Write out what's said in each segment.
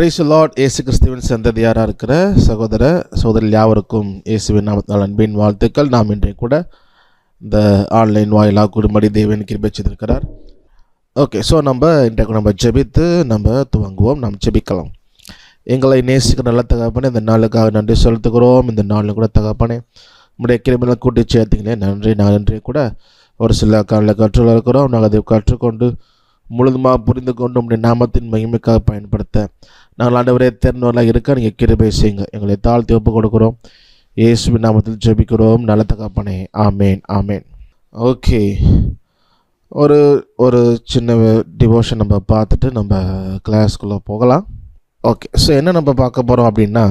Praise the Lord. இயேசு கிறிஸ்துவின் சந்ததியாராக இருக்கிற சகோதர சகோதரிகள் யாவருக்கும் இயேசுவின் நாமத்தினால் அன்பின் வாழ்த்துக்கள். நாம் இன்றைக்கு கூட இந்த ஆன்லைன் வாயிலாக கூடும்படி தேவன் கிருபை செய்திருக்கிறார். ஓகே, ஸோ நம்ம ஜெபித்து துவங்குவோம். நாம் ஜெபிக்கலாம். எங்களை நேசிக்கிற நல்ல தகப்பனே, இந்த நாளுக்காக நன்றி செலுத்துகிறோம். இந்த நாளில் கூட தகப்பனே நம்முடைய கிருபைகளை கூட்டி சேர்த்தீங்களே, நன்றி. நான் கூட ஒரு சில காலில் கற்றுள்ள இருக்கிறோம். நாங்கள் அதை கற்றுக்கொண்டு முழுதுமாக புரிந்து கொண்டு உங்களுடைய நாமத்தின் மகிமைக்காக பயன்படுத்த நாங்கள் ஆண்டவரே தேர்ந்தவர்களாக இருக்க நீங்கள் கிருபை செய்யுங்க. எங்களை தாழ்த்தி ஒப்பு கொடுக்குறோம். இயேசுவின் நாமத்தில் ஜெபிக்கிறோம் நல்ல தகப்பனே, ஆமேன் ஆமேன். ஓகே, ஒரு சின்ன டிவோஷன் நம்ம பார்த்துட்டு நம்ம கிளாஸ்க்குள்ளே போகலாம். ஓகே, ஸோ என்ன நம்ம பார்க்க போகிறோம் அப்படின்னா,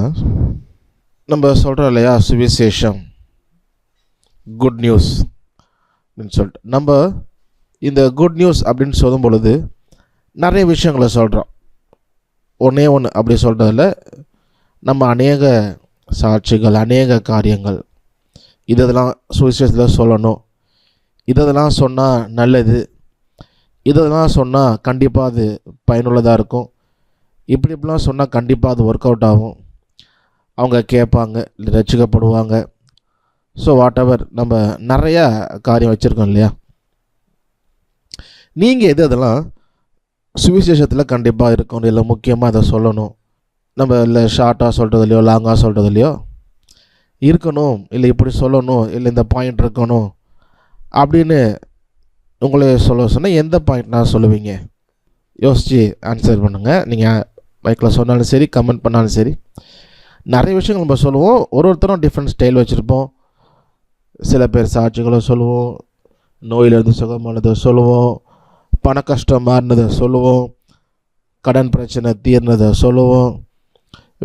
நம்ம சொல்கிறோம் இல்லையா, சுவிசேஷம், குட் நியூஸ் அப்படின்னு சொல்லிட்டு. நம்ம இந்த குட் நியூஸ் அப்படின்னு சொல்லும் பொழுது நிறைய விஷயங்களை சொல்கிறோம். ஒன்றே ஒன்று அப்படி சொல்கிறதில்ல, நம்ம அநேக சாட்சிகள், அநேக காரியங்கள், இதெல்லாம் சுவிசேஷத்தில் சொல்லணும், இதெல்லாம் சொன்னால் நல்லது, இதெல்லாம் சொன்னால் கண்டிப்பாக அது பயனுள்ளதாக இருக்கும், இப்படிலாம் சொன்னால் கண்டிப்பாக அது ஒர்க் அவுட் ஆகும், அவங்க கேட்பாங்க, இல்லை ரசிக்கப்படுவாங்க. ஸோ வாட் எவர், நம்ம நிறையா காரியம் வச்சுருக்கோம் இல்லையா. நீங்கள் அதெல்லாம் சுவிசேஷத்தில் கண்டிப்பாக இருக்கணும், இல்லை முக்கியமாக அதை சொல்லணும், நம்ம இல்லை ஷார்ட்டாக சொல்கிறதுலையோ லாங்காக சொல்கிறதுலையோ இருக்கணும், இல்லை இப்படி சொல்லணும், இல்லை இந்த பாயிண்ட் இருக்கணும் அப்படின்னு உங்களே சொன்னால் எந்த பாயிண்ட் நான் சொல்லுவீங்க? யோசித்து ஆன்சர் பண்ணுங்கள். நீங்கள் மைக்கில் சொன்னாலும் சரி, கமெண்ட் பண்ணாலும் சரி. நிறைய விஷயங்கள் நம்ம சொல்லுவோம், ஒருத்தரும் டிஃப்ரெண்ட் ஸ்டைல் வச்சுருப்போம். சில பேர் சாட்சிகளை சொல்லுவோம், நோயிலிருந்து சுகமானதை சொல்லுவோம், பண கஷ்டம் மாறினதை சொல்லுவோம், கடன் பிரச்சனை தீர்னதை சொல்லுவோம்,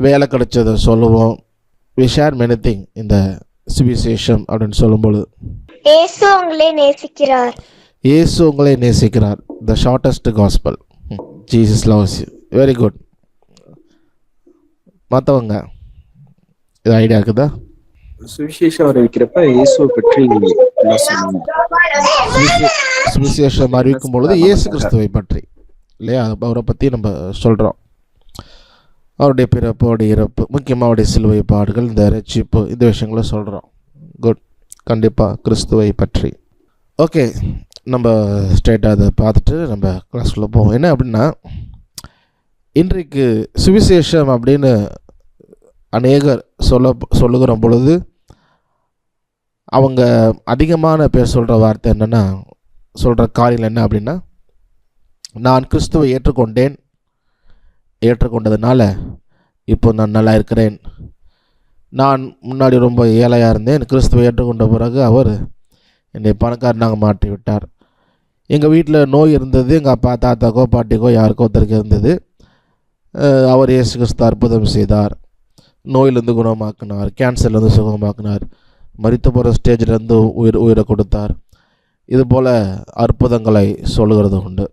வேலை கிடைச்சதை சொல்லுவோம். we share many things இந்த சுவிசேஷம் அப்படின்னு சொல்லும்போது. இயேசு உங்களை நேசிக்கிறார். இயேசு உங்களை நேசிக்கிறார். the shortest gospel. Jesus loves you. very good. மற்றவங்க இது ஐடியா இருக்குதா? சுவிசேஷம் அறிவிக்கிறப்ப இயேசுவை பற்றி சுவிசேஷம் அறிவிக்கும் பொழுது இயேசு கிறிஸ்துவை பற்றி இல்லையா, அவரை பற்றி நம்ம சொல்கிறோம். அவருடைய பிறப்பு, அவருடைய இறப்பு, முக்கியமாக அவருடைய சிலுவை பாடுகள், இந்த ரட்சிப்பு, இந்த விஷயங்களை சொல்கிறோம். குட், கண்டிப்பாக கிறிஸ்துவை பற்றி. ஓகே, நம்ம ஸ்ட்ரெயிட்டாக அதை பார்த்துட்டு நம்ம கிளாஸ்க்குள்ளே போவோம். என்ன அப்படின்னா, இன்றைக்கு சுவிசேஷம் அப்படின்னு அநேகர் சொல்லுகிற பொழுது அவங்க அதிகமான பேர் சொல்கிற வார்த்தை என்னென்னா, சொல்கிற காரியம் என்ன அப்படின்னா, நான் கிறிஸ்துவை ஏற்றுக்கொண்டதுனால இப்போ நான் நல்லா இருக்கிறேன், நான் முன்னாடி ரொம்ப ஏழையாக இருந்தேன், கிறிஸ்துவை ஏற்றுக்கொண்ட பிறகு அவர் என்னை பணக்காரனாக மாற்றி விட்டார், எங்கள் வீட்டில் நோய் இருந்தது, எங்கள் அப்பா தாத்தாக்கோ பாட்டிக்கோ யாருக்கோ ஒருத்தருக்கு இருந்தது, அவர் இயேசு கிறிஸ்து அற்புதம் செய்தார், நோயிலேருந்து குணமாக்கினார், கேன்சர்லேருந்து சுகமாக்கினார், மரித்து போகிற ஸ்டேஜிலேருந்து உயிரை கொடுத்தார். இது போல் அற்புதங்களை சொல்லுகிறது உண்டு.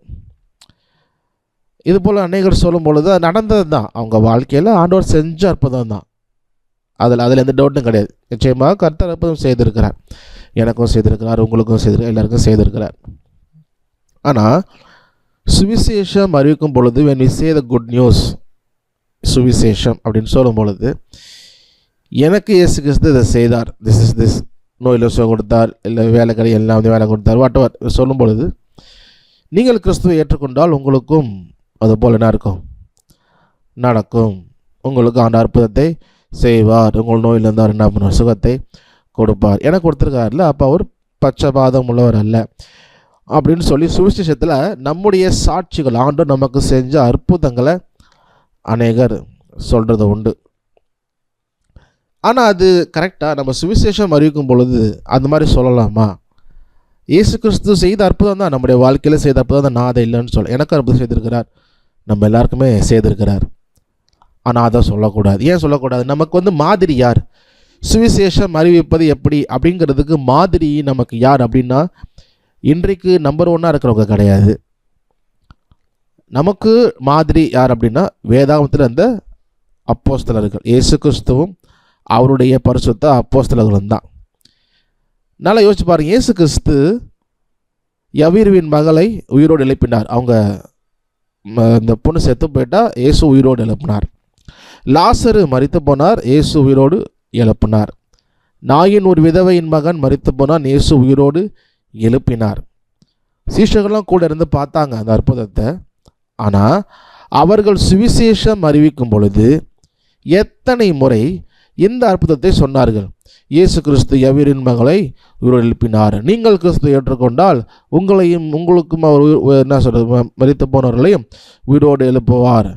இது போல் அநேகர் சொல்லும் பொழுது அது நடந்தது தான், அவங்க வாழ்க்கையில் ஆண்டவர் செஞ்ச அற்புதம் தான். அதில் எந்த டவுட்டும் கிடையாது. நிச்சயமாக கர்த்தர் அற்புதம் செய்திருக்கிறார், எனக்கும் செய்திருக்கிறார், உங்களுக்கும் செய்திருக்கிறார், எல்லாருக்கும் செய்திருக்கிறார். ஆனால் சுவிசேஷம் அறிவிக்கும் பொழுது when we say the good news, சுவிசேஷம் அப்படின்னு சொல்லும் பொழுது, எனக்கு இயேசு கிறிஸ்து இதை செய்தார், திஸ் நோயில் சுகம் கொடுத்தார், இல்லை வேலை கடை எல்லாம் வேலை கொடுத்தார், வாட்டவர் சொல்லும் பொழுது, நீங்கள் கிறிஸ்துவை ஏற்றுக்கொண்டால் உங்களுக்கும் அது போல் என்ன இருக்கும், நடக்கும். உங்களுக்கு ஆண்ட அற்புதத்தை செய்வார், உங்கள் நோயில் இருந்தார் என்ன பண்ணுவார், சுகத்தை கொடுப்பார். எனக்கு கொடுத்துருக்காருல, அப்போ அவர் பட்சபாதம் உள்ளவர் அல்ல அப்படின்னு சொல்லி சுவிசேஷத்தில் நம்முடைய சாட்சிகள், ஆண்டவர் நமக்கு செஞ்ச அற்புதங்களை அநேகர் சொல்கிறது உண்டு. ஆனால் அது கரெக்டாக நம்ம சுவிசேஷம் அறிவிக்கும் பொழுது அந்த மாதிரி சொல்லலாமா? இயேசு கிறிஸ்து செய்த அற்புதம் தான், நம்முடைய வாழ்க்கையில் செய்த அற்புதம் தான், நான் அதை இல்லைன்னு சொல்ல, எனக்கு அற்புதம் செய்திருக்கிறார், நம்ம எல்லாருக்குமே செய்திருக்கிறார். ஆனால் அதை சொல்லக்கூடாது. ஏன் சொல்லக்கூடாது? நமக்கு மாதிரி யார்? சுவிசேஷம் அறிவிப்பது எப்படி அப்படிங்கிறதுக்கு மாதிரி நமக்கு யார் அப்படின்னா, இன்றைக்கு நம்பர் 1 இருக்கிறவங்க கிடையாது. நமக்கு மாதிரி யார் அப்படின்னா, வேதாகமத்தில் அந்த அப்போஸ்தலர்கள், இயேசு கிறிஸ்துவும் அவருடைய பரிசுத்த அப்போஸ்தலர்களும் தான். நல்லா யோசிச்சு பாருங்க, இயேசு கிறிஸ்து யவீருவின் மகளை உயிரோடு எழுப்பினார். அவங்க இந்த பொண்ணு செத்து போயிட்டா, இயேசு உயிரோடு எழுப்பினார். லாசரு மரித்து போனார், இயேசு உயிரோடு எழுப்பினார். நாயின் ஒரு விதவையின் மகன் மரித்து போனான், இயேசு உயிரோடு எழுப்பினார். சீஷர்கள்லாம் கூட இருந்து பார்த்தாங்க அந்த அற்புதத்தை. ஆனால் அவர்கள் சுவிசேஷம் அறிவிக்கும் பொழுது எத்தனை முறை இந்த அற்புதத்தை சொன்னார்கள். இயேசு கிறிஸ்து எவரின் மகளை உயிரோடு எழுப்பினார். நீங்கள் கிறிஸ்து ஏற்றுக்கொண்டால் உங்களுக்கும் அவர் என்ன சொல்றது, மரித்து போனவர்களையும் உயிரோடு எழுப்புவார்.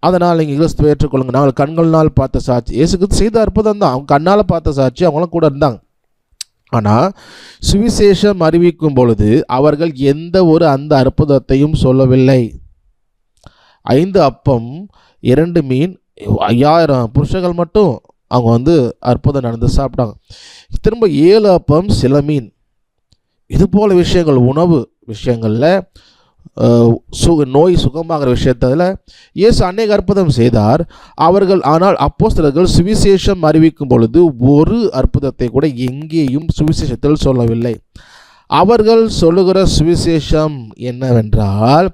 அதனால் நீங்கள் கிறிஸ்துவை ஏற்றுக்கொள்ளுங்க. நாங்கள் கண்கள்னால் பார்த்த சாட்சி. இயேசு கிறிஸ்து செய்த அற்புதம் தான், அவங்க கண்ணால் பார்த்த சாட்சி, அவங்களும் கூட இருந்தாங்க. ஆனால் சுவிசேஷம் அறிவிக்கும் பொழுது அவர்கள் எந்த ஒரு அந்த அற்புதத்தையும் சொல்லவில்லை. 5 அப்பம் 2 மீன் 5000 புருஷர்கள் மட்டும் அவங்க அற்புதம் நடந்து சாப்பிட்டாங்க. திரும்ப 7 அப்பம் சில மீன். இது போல விஷயங்கள், உணவு விஷயங்களில், நோய் சுகமாகிற விஷயத்தில் இயேசு அநேக அற்புதம் செய்தார். ஆனால் அப்போஸ்தலர்கள் சுவிசேஷம் அறிவிக்கும் பொழுது ஒரு அற்புதத்தை கூட எங்கேயும் சுவிசேஷத்தில் சொல்லவில்லை. அவர்கள் சொல்லுகிற சுவிசேஷம் என்னவென்றால்,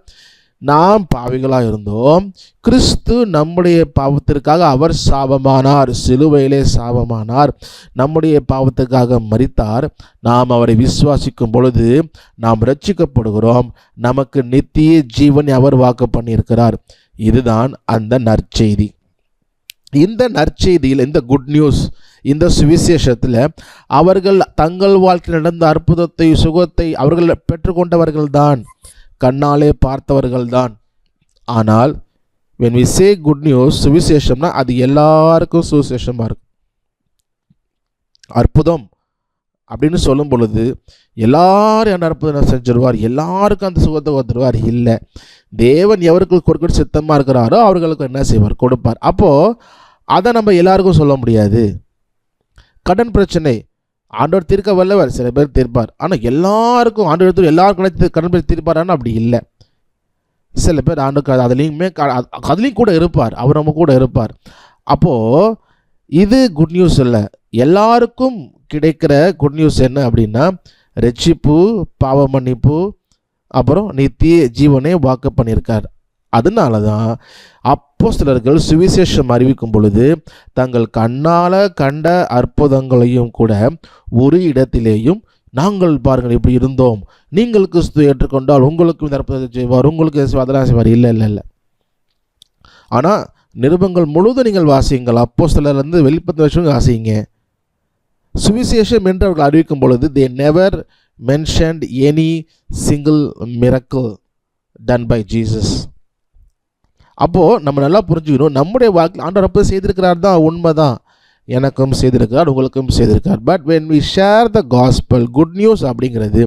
நாம் பாவிகளாக இருந்தோம், கிறிஸ்து நம்முடைய பாவத்திற்காக அவர் சாபமானார், சிலுவையிலே சாபமானார், நம்முடைய பாவத்துக்காக மரித்தார். நாம் அவரை விசுவாசிக்கும் பொழுது நாம் ரட்சிக்கப்படுகிறோம், நமக்கு நித்திய ஜீவனை அவர் வாக்கு பண்ணியிருக்கிறார். இதுதான் அந்த நற்செய்தி. இந்த நற்செய்தியில், இந்த குட் நியூஸ், இந்த சுவிசேஷத்தில் அவர்கள் தங்கள் வாழ்க்கையில் நடந்த அற்புதத்தை, சுகத்தை அவர்கள் பெற்றுக்கொண்டவர்கள்தான், கண்ணாலே பார்த்தவர்கள்தான். ஆனால் when we say good news, சுவிசேஷம்னா அது எல்லாருக்கும் சுவிசேஷமாக இருக்கும். அற்புதம் அப்படின்னு சொல்லும் பொழுது எல்லாரும் என்ன அற்புதம் செஞ்சிருவார், எல்லாருக்கும் அந்த சுகத்தை கொடுத்துருவார்? இல்லை. தேவன் எவருக்கு கொடுக்க சித்தமாக இருக்கிறாரோ அவர்களுக்கு என்ன செய்வார், கொடுப்பார். அப்போது அதை நம்ம எல்லாருக்கும் சொல்ல முடியாது. கடன் பிரச்சனை ஆண்டவர் தீர்க்க வல்லவர், சில பேர் தீர்ப்பார். ஆனால் எல்லாருக்கும் ஆண்டவர் எல்லாருக்கும் கடன் பிரச்சனை தீர்ப்பாரான்னு அப்படி இல்லை. சில பேர் ஆண்டுக்கு அதுலேயும் கூட இருப்பார், அவர் நம்ம கூட இருப்பார். அப்போது இது குட் நியூஸ் இல்லை. எல்லாருக்கும் கிடைக்கிற குட் நியூஸ் என்ன அப்படின்னா, ரட்சிப்பு, பாவ மன்னிப்பு, அப்புறம் நித்திய ஜீவனை வாக்கு பண்ணியிருக்கார். அதனால தான் அப்போஸ்தலர்கள் சுவிசேஷம் அறிவிக்கும் பொழுது தங்கள் கண்ணால் கண்ட அற்புதங்களையும் கூட ஒரு இடத்திலேயும், நாங்கள் பாருங்கள் இப்படி இருந்தோம், நீங்கள் கிறிஸ்து ஏற்றுக்கொண்டால் உங்களுக்கு இந்த அற்புதத்தை செய்வார், உங்களுக்கு அதெல்லாம் செய்வார், இல்லை இல்லை இல்லை. ஆனால் நிருபங்கள் முழுவதும் நீங்கள் வாசியுங்கள், அப்போஸ்தலர்லேருந்து வெளிப்படுத்தின வரைக்கும் வாசிங்க. சுவிசேஷம் என்று அவர்கள் அறிவிக்கும் பொழுது they never mentioned any single miracle done by Jesus. அப்போது நம்ம நல்லா புரிஞ்சுக்கணும், நம்முடைய வாழ்க்கையில் ஆண்டவர் அற்புதம் செய்திருக்கிறார் தான், உண்மை தான், எனக்கும் செய்திருக்கிறார், உங்களுக்கும் செய்திருக்கார். But when we share the gospel, good news அப்படிங்கிறது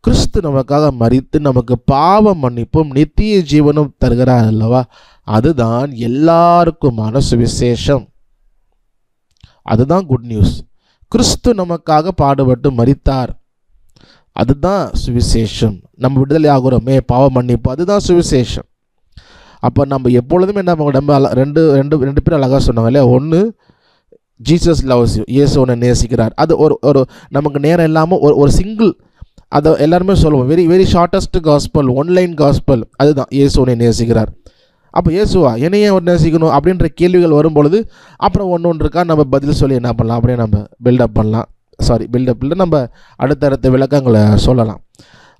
கிறிஸ்து நமக்காக மரித்து நமக்கு பாவ மன்னிப்பும் நித்திய ஜீவனும் தருகிறார் அல்லவா, அதுதான் எல்லாருக்குமான சுவிசேஷம். அதுதான் குட் நியூஸ். கிறிஸ்து நமக்காக பாடுபட்டு மரித்தார், அதுதான் சுவிசேஷம். நம்ம விடுதலை ஆகுறோமே, பாவ மன்னிப்பு, அதுதான் சுவிசேஷம். அப்போ நம்ம எப்பொழுதுமே நம்ம ரெண்டு பேர் அழகாக சொன்னாங்க இல்லையா. ஒன்று, ஜீசஸ் லவ்ஸ் யூ, இயேசு உன்னை நேசிக்கிறார். அது ஒரு நமக்கு நேரம் இல்லாமல் ஒரு சிங்கிள், அதை எல்லாருமே சொல்லுவோம், very shortest gospel, one line gospel, அதுதான் இயேசு உன்னை நேசிக்கிறார். அப்போ இயேசுவா என்னையே ஒரு நேசிக்கணும் அப்படின்ற கேள்விகள் வரும்பொழுது அப்புறம் ஒன்று இருக்கா, நம்ம பதில் சொல்லி என்ன பண்ணலாம், அப்படியே நம்ம பில்டப் பண்ணலாம். பில்டப்பில் நம்ம அடுத்தடுத்த விளக்கங்களை சொல்லலாம்.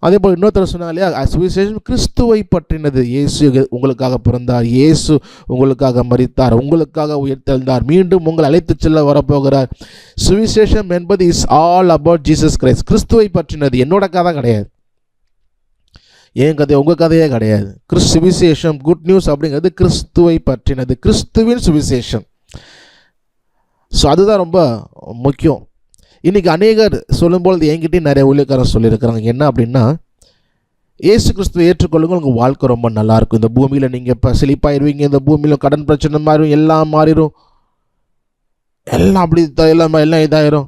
அதே போல் இன்னொருத்தர் சொன்னாங்க இல்லையா, சுவிசேஷம் கிறிஸ்துவை பற்றினது. இயேசு உங்களுக்காக பிறந்தார், இயேசு உங்களுக்காக மரித்தார், உங்களுக்காக உயிர்த்தெழுந்தார், மீண்டும் உங்களை அழைத்து செல்ல வரப்போகிறார். சுவிசேஷம் என்பது is all about Jesus Christ. கிறிஸ்துவை பற்றினது. என்னோட கதை கிடையாது, என் கதை உங்கள் கதையே கிடையாது. சுவிசேஷம் குட் நியூஸ் அப்படிங்கிறது கிறிஸ்துவை பற்றினது, கிறிஸ்துவின் சுவிசேஷம். ஸோ அதுதான் ரொம்ப முக்கியம். இன்றைக்கி அநேகர் சொல்லும்பொழுது என்கிட்டையும் நிறைய ஊழியக்காரர் சொல்லியிருக்கிறாங்க. என்ன அப்படின்னா, இயேசு கிறிஸ்துவை ஏற்றுக்கொள்ளுங்க, உங்கள் வாழ்க்கை ரொம்ப நல்லாயிருக்கும். இந்த பூமியில் நீங்கள் இப்போ செழிப்பாயிருவீங்க, இந்த பூமியில் கடன் பிரச்சனை மாறிடும், எல்லாம் மாறிடும், எல்லாம் அப்படி எல்லாம் இதாயிரும்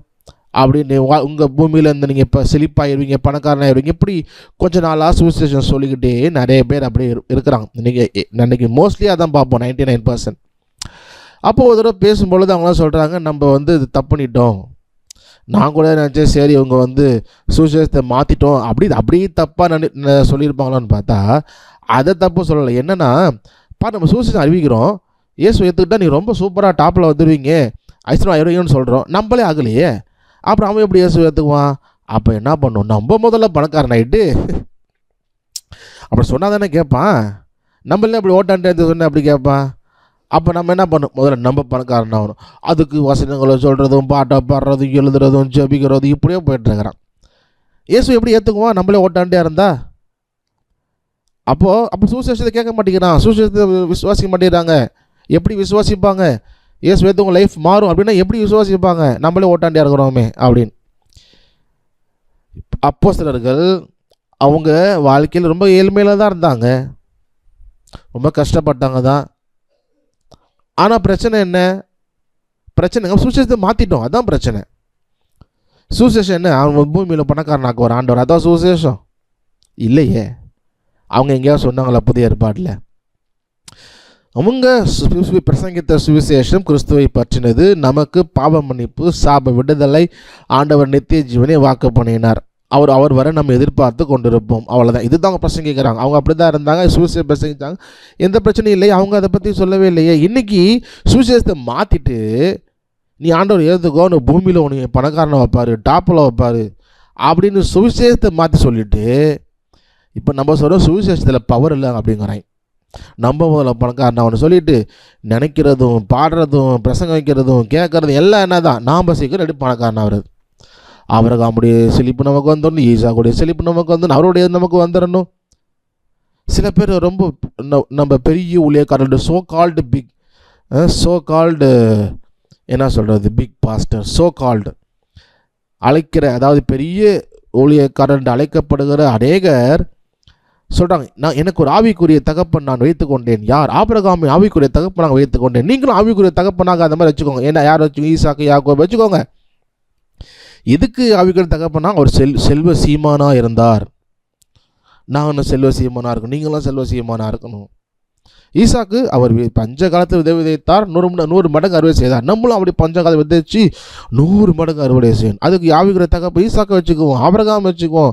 அப்படின்னு உங்கள் பூமியில் இருந்து நீங்கள் இப்போ செழிப்பாயிருவீங்க, பணக்காரனாயிருவீங்க. இப்படி கொஞ்சம் நாளாக சுவிசேஷன் சொல்லிக்கிட்டே நிறைய பேர் அப்படி இருக்கிறாங்க. இன்றைக்கி மோஸ்ட்லி அதான் பார்ப்போம், 99%. அப்போது ஒரு தடவை பேசும்பொழுது அவங்களாம் சொல்கிறாங்க, நம்ம இது தப்பு பண்ணிட்டோம். நான் கூட நினச்சேன், சரி இவங்க சுவிசேஷத்தை மாற்றிட்டோம், அப்படியே தப்பாக சொல்லியிருப்பாங்களான்னு பார்த்தா அதை தப்பு சொல்லலை. என்னென்னா நம்ம சுவிசேஷம் அறிவிக்கிறோம், இயேசு ஏற்றுக்கிட்டா நீ ரொம்ப சூப்பராக டாப்பில் வந்துடுவீங்க, ஐஸ்வர்யம் ஆயிடுவீங்கன்னு சொல்கிறோம், நம்மளே ஆகலையே, அப்புறம் அவன் எப்படி இயேசு ஏற்றுக்குவான்? அப்போ என்ன பண்ணும், நம்ம முதல்ல பணக்காரன் ஆகிட்டு அப்படி சொன்னால் தானே கேட்பான். நம்மளே அப்படி ஓட்டாண்டு சொன்ன அப்படி கேட்பான். அப்போ நம்ம என்ன பண்ணணும், முதல்ல நம்ம பணக்காரன் ஆகணும். அதுக்கு வசனங்களை சொல்கிறதும் பாட்டை பாடுறதும் எழுதுறதும் ஜபிக்கிறதும் இப்படியே போயிட்டுருக்கிறான். இயேசு எப்படி ஏற்றுக்குவான் நம்மளே ஓட்டாண்டே இருந்தா? அப்போ சுவிசேஷத்தை கேட்க மாட்டேங்கிறான், சுவிசேஷத்தை விசுவாசிக்க மாட்டேங்கிறாங்க. எப்படி விசுவாசிப்பாங்க? இயேசு ஏற்றுவங்க லைஃப் மாறும் அப்படின்னா எப்படி விசுவாசிப்பாங்க? நம்மளே ஓட்டாண்டியாக இருக்கிறோமே அப்படின்னு. அப்போஸ்தலர்கள் அவங்க வாழ்க்கையில் ரொம்ப ஏழ்மையில் தான் இருந்தாங்க, ரொம்ப கஷ்டப்பட்டாங்க தான். ஆனால் பிரச்சனை என்ன? பிரச்சனை சுவிசேஷத்தை மாற்றிட்டோம், அதான் பிரச்சனை. சுவிசேஷம் என்ன, அவன் பூமியில் பணக்காரனாக்கு ஒரு ஆண்டவர், அதான் சுவிசேஷம் இல்லையே. அவங்க எங்கேயாவது சொன்னாங்களா புதிய ஏற்பாட்டில்? அவங்க பிரசங்கித்த சுவிசேஷம் கிறிஸ்துவை பற்றினது, நமக்கு பாவ மன்னிப்பு, சாப விடுதலை, ஆண்டவர் நித்திய ஜீவனை வாக்கு பண்ணினார், அவர் வர நம்ம எதிர்பார்த்து கொண்டிருப்போம், அவ்வளோதான். இதுதான் அவங்க பிரசங்கிக்கிறாங்க. அவங்க அப்படி தான் இருந்தாங்க, சுவிசேஷம் பிரசங்கித்தாங்க, எந்த பிரச்சனையும் இல்லை, அவங்க அதை பற்றி சொல்லவே இல்லையே. இன்றைக்கி சுவிசேஷத்தை மாற்றிட்டு நீ ஆண்டவர் ஏற்றுக்கோ, நீ பூமியில் உனக்கு பணக்காரனை வைப்பார், டாப்பில் வைப்பார் அப்படின்னு சுவிசேஷத்தை மாற்றி சொல்லிவிட்டு இப்போ நம்ம சொல்கிறோம் சுவிசேஷத்தில் பவர் இல்லை அப்படிங்கிறாங்க. நம்ம முதல்ல பணக்காரன் அவனை சொல்லிவிட்டு நினைக்கிறதும் பாடுறதும் பிரசங்க வைக்கிறதும் கேட்குறதும் எல்லாம் என்ன தான், நாம் சீக்கிரம் ரெடி பணக்காரன் ஆகிறது. அவரகாமுடைய செழிப்பு நமக்கு வந்துடணும், ஈசாக்குடைய செழிப்பு நமக்கு வந்துடணும், அவருடைய நமக்கு வந்துடணும். சில பேர் ரொம்ப நம்ம பெரிய ஊழியக்காரர்கள், சோ கால்டு என்ன சொல்கிறது, பிக் பாஸ்டர், சோ கால்டு அழைக்கிற, அதாவது பெரிய ஊழியக்காரர் அழைக்கப்படுகிற அநேகர் சொல்கிறாங்க, நான் எனக்கு ஒரு ஆவிக்குரிய தகப்பன் நான் வைத்துக்கொண்டேன். யார்? ஆபிரகாமின் ஆவிக்குரிய தகப்பனாக வைத்துக்கொண்டேன். நீங்களும் ஆவிக்குரிய தகப்பனாக அந்த மாதிரி வச்சுக்கோங்க. ஏன்னா யார் வச்சுக்கோங்க? ஈசாக்கு யாக்கோபு வச்சுக்கோங்க. இதுக்கு ஆவிக்குரிய தகப்பனா அவர் செல்வ சீமானாக இருந்தார். நான் செல்வ சீமானாக இருக்கணும், நீங்களும் செல்வ சீமானாக இருக்கணும். ஈசாக்கு அவர் பஞ்ச காலத்தில் விதைத்தார், 100 மடங்கு அறுவடை செய்தார். நம்மளும் அப்படி பஞ்ச காலத்தை விதைச்சு 100 மடங்கு அறுவடை செய்யணும். அதுக்கு ஆவிக்குரிய தகப்ப ஈசாக்கை வச்சுக்குவோம், ஆபிரகாம் வச்சுக்குவோம்,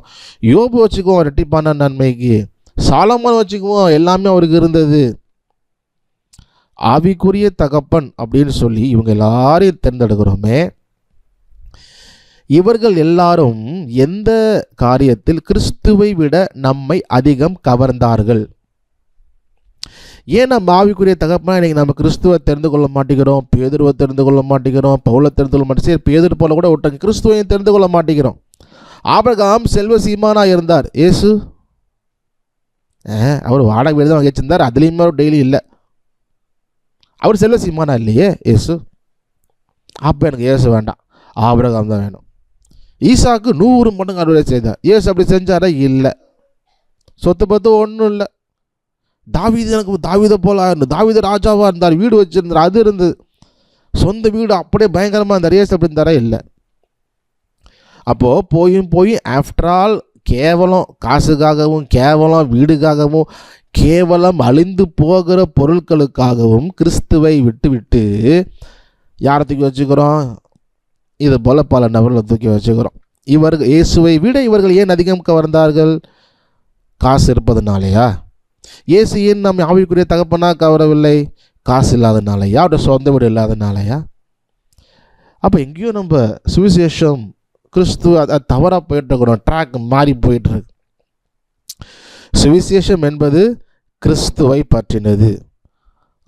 யோபு வச்சுக்குவோம் ரெட்டிப்பான நன்மைக்கு, சாலமோன் வச்சுக்குவோம், எல்லாமே அவருக்கு இருந்தது. ஆவிக்குரிய தகப்பன் அப்படின்னு சொல்லி இவங்க எல்லாரையும் தேர்ந்தெடுக்கிறோமே, இவர்கள் எல்லாரும் எந்த காரியத்தில் கிறிஸ்துவை விட நம்மை அதிகம் கவர்ந்தார்கள்? ஏன் நம்ம ஆவிக்குரிய தகப்பனா இன்றைக்கி நம்ம கிறிஸ்துவை தெரிந்து கொள்ள மாட்டேங்கிறோம், பேதுருவை தெரிந்து கொள்ள மாட்டேங்கிறோம், பவுலை தெரிந்து கொள்ள மாட்டேன், சரி பேதுரு போல கூட விட்டாங்க, கிறிஸ்துவையும் தெரிந்து கொள்ள மாட்டேங்கிறோம். ஆபிரகாம் செல்வ சீமானாக இருந்தார். இயேசு அவர் வாடகை வீடு தான் வாங்கி வச்சிருந்தார், அதுலேயுமே அவர் டெய்லி இல்லை, அவர் செல்வ சீமானா இல்லையே இயேசு. அப்போ எனக்கு இயேசு வேண்டாம், ஆபிரகாம் தான் வேணும். ஈசாக்கு 100 மடங்கு அறுவடை செய்தார். இயேசு அப்படி செஞ்சாரா? இல்லை. சொத்து பத்து ஒன்றும் இல்லை. தாவீதை போல இருந்தார், தாவீது ராஜாவாக இருந்தார், வீடு வச்சுருந்தார், அது இருந்தது, சொந்த வீடு அப்படியே பயங்கரமாக இருந்தார். இயேசு அப்படி இருந்தாரா? இல்லை. அப்போது போய் ஆஃப்டர் ஆல் கேவலம் காசுக்காகவும், கேவலம் வீடுக்காகவும், கேவலம் அழிந்து போகிற பொருட்களுக்காகவும் கிறிஸ்துவை விட்டு யாரை தூக்கி வச்சுக்கிறோம்? இது போல் பல நபர்களை தூக்கி வச்சுக்கிறோம். இயேசுவை விட இவர்கள் ஏன் அதிகம் கவர்ந்தார்கள்? காசு இருப்பதுனாலையா? இயேசு ஏன் நம்ம ஆவிக்குரிய தகப்பனாக கவரவில்லை? காசு இல்லாதனாலையா? அவருடைய சொந்த வீடு இல்லாதனாலையா? அப்போ எங்கேயோ நம்ம சுவிசேஷம் கிறிஸ்துவ அதை தவறாக போயிட்டுருக்கிறோம், ட்ராக் மாறி போயிட்டுருக்கு. சுவிசேஷம் என்பது கிறிஸ்துவை பற்றினது.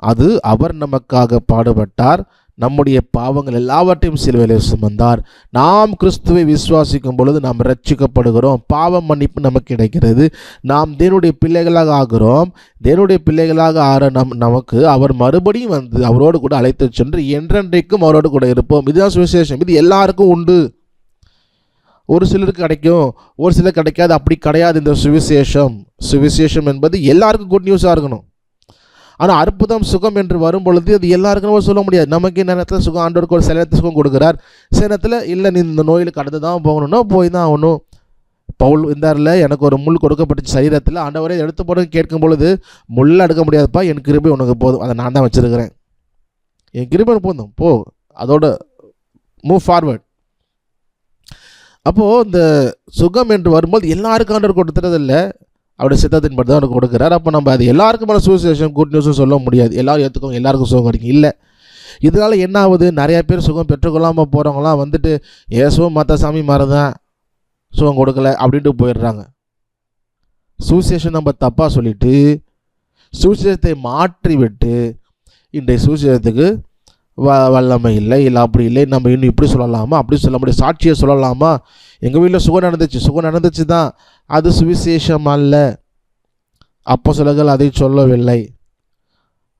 அது அவர் நமக்காக பாடுபட்டார், நம்முடைய பாவங்கள் எல்லாவற்றையும் சிலுவையில் சுமந்தார். நாம் கிறிஸ்துவை விசுவாசிக்கும் பொழுது நாம் ரட்சிக்கப்படுகிறோம், பாவ மன்னிப்பு நமக்கு கிடைக்கிறது, நாம் தேவனுடைய பிள்ளைகளாக ஆகிறோம். தேவனுடைய பிள்ளைகளாக ஆற நமக்கு அவர் மறுபடியும் வந்து அவரோடு கூட அழைத்து சென்று என்றென்றைக்கும் அவரோடு கூட இருப்போம். இதுதான் சுவிசேஷம். இது எல்லாருக்கும் உண்டு. ஒரு சிலருக்கு கிடைக்கும், ஒரு சிலர் கிடைக்காது, அப்படி கிடையாது இந்த சுவிசேஷம். சுவிசேஷம் என்பது எல்லாருக்கும் குட் நியூஸாக இருக்கணும். ஆனால் அற்புதம் சுகம் என்று வரும் பொழுது அது எல்லாருக்கும் சொல்ல முடியாது. நமக்கு நேரத்தில் சுகம் ஆண்டவருக்கு ஒரு சில நேரத்தில் சுகம் கொடுக்குறார், சில நேரத்தில் இல்லை நீ இந்த நோயில் கடந்து தான் போகணும்னா போய் தான் ஆகணும். பவுல் இருந்தார்ல, எனக்கு ஒரு முள் கொடுக்கப்பட்டுச்சு சரீரத்தில், ஆண்டவரே எடுத்து போட கேட்கும் பொழுது முள்ள எடுக்க முடியாதுப்பா, என் கிருபை உனக்கு போதும், அதை நான் தான் வச்சுருக்கிறேன், என் கிருபை போதும், போ, அதோட மூவ் ஃபார்வர்ட். அப்போது இந்த சுகம் என்று வரும்போது எல்லாருக்கும் ஆண்டவர் கொடுத்துறதில்லை. அவருடைய சித்தத்தின் படி தான் அவருக்கு கொடுக்குறாரு. அப்போ நம்ம அது எல்லாருக்குமான சுவிசேஷம் குட் நியூஸும் சொல்ல முடியாது. எல்லாரும் ஏற்றுக்கோங்க, எல்லாருக்கும் சுகம் கிடைக்கும் இல்லை. இதனால் என்ன ஆகுது, நிறையா பேர் சுகம் பெற்றுக்கொள்ளாமல் போகிறவங்களாம் வந்துட்டு ஏசுவும் மற்ற சாமி மாதிரி தான் சுகம் கொடுக்கல அப்படின்ட்டு போயிடுறாங்க. சுவிசேஷம் நம்ம தப்பாக சொல்லிவிட்டு சுவிசேஷத்தை மாற்றி விட்டு இன்றைய சுவிசேஷத்துக்கு வல்லமை இல்லை, அப்படி இல்லை, நம்ம இன்னும் இப்படி சொல்லலாமா, அப்படி சொல்ல முடியாது, சாட்சியை சொல்லலாமா, எங்கள் வீட்டில் சுகம் நடந்துச்சு தான், அது சுவிசேஷம் அல்ல. அப்போஸ்தலர்கள் அதை சொல்லவில்லை.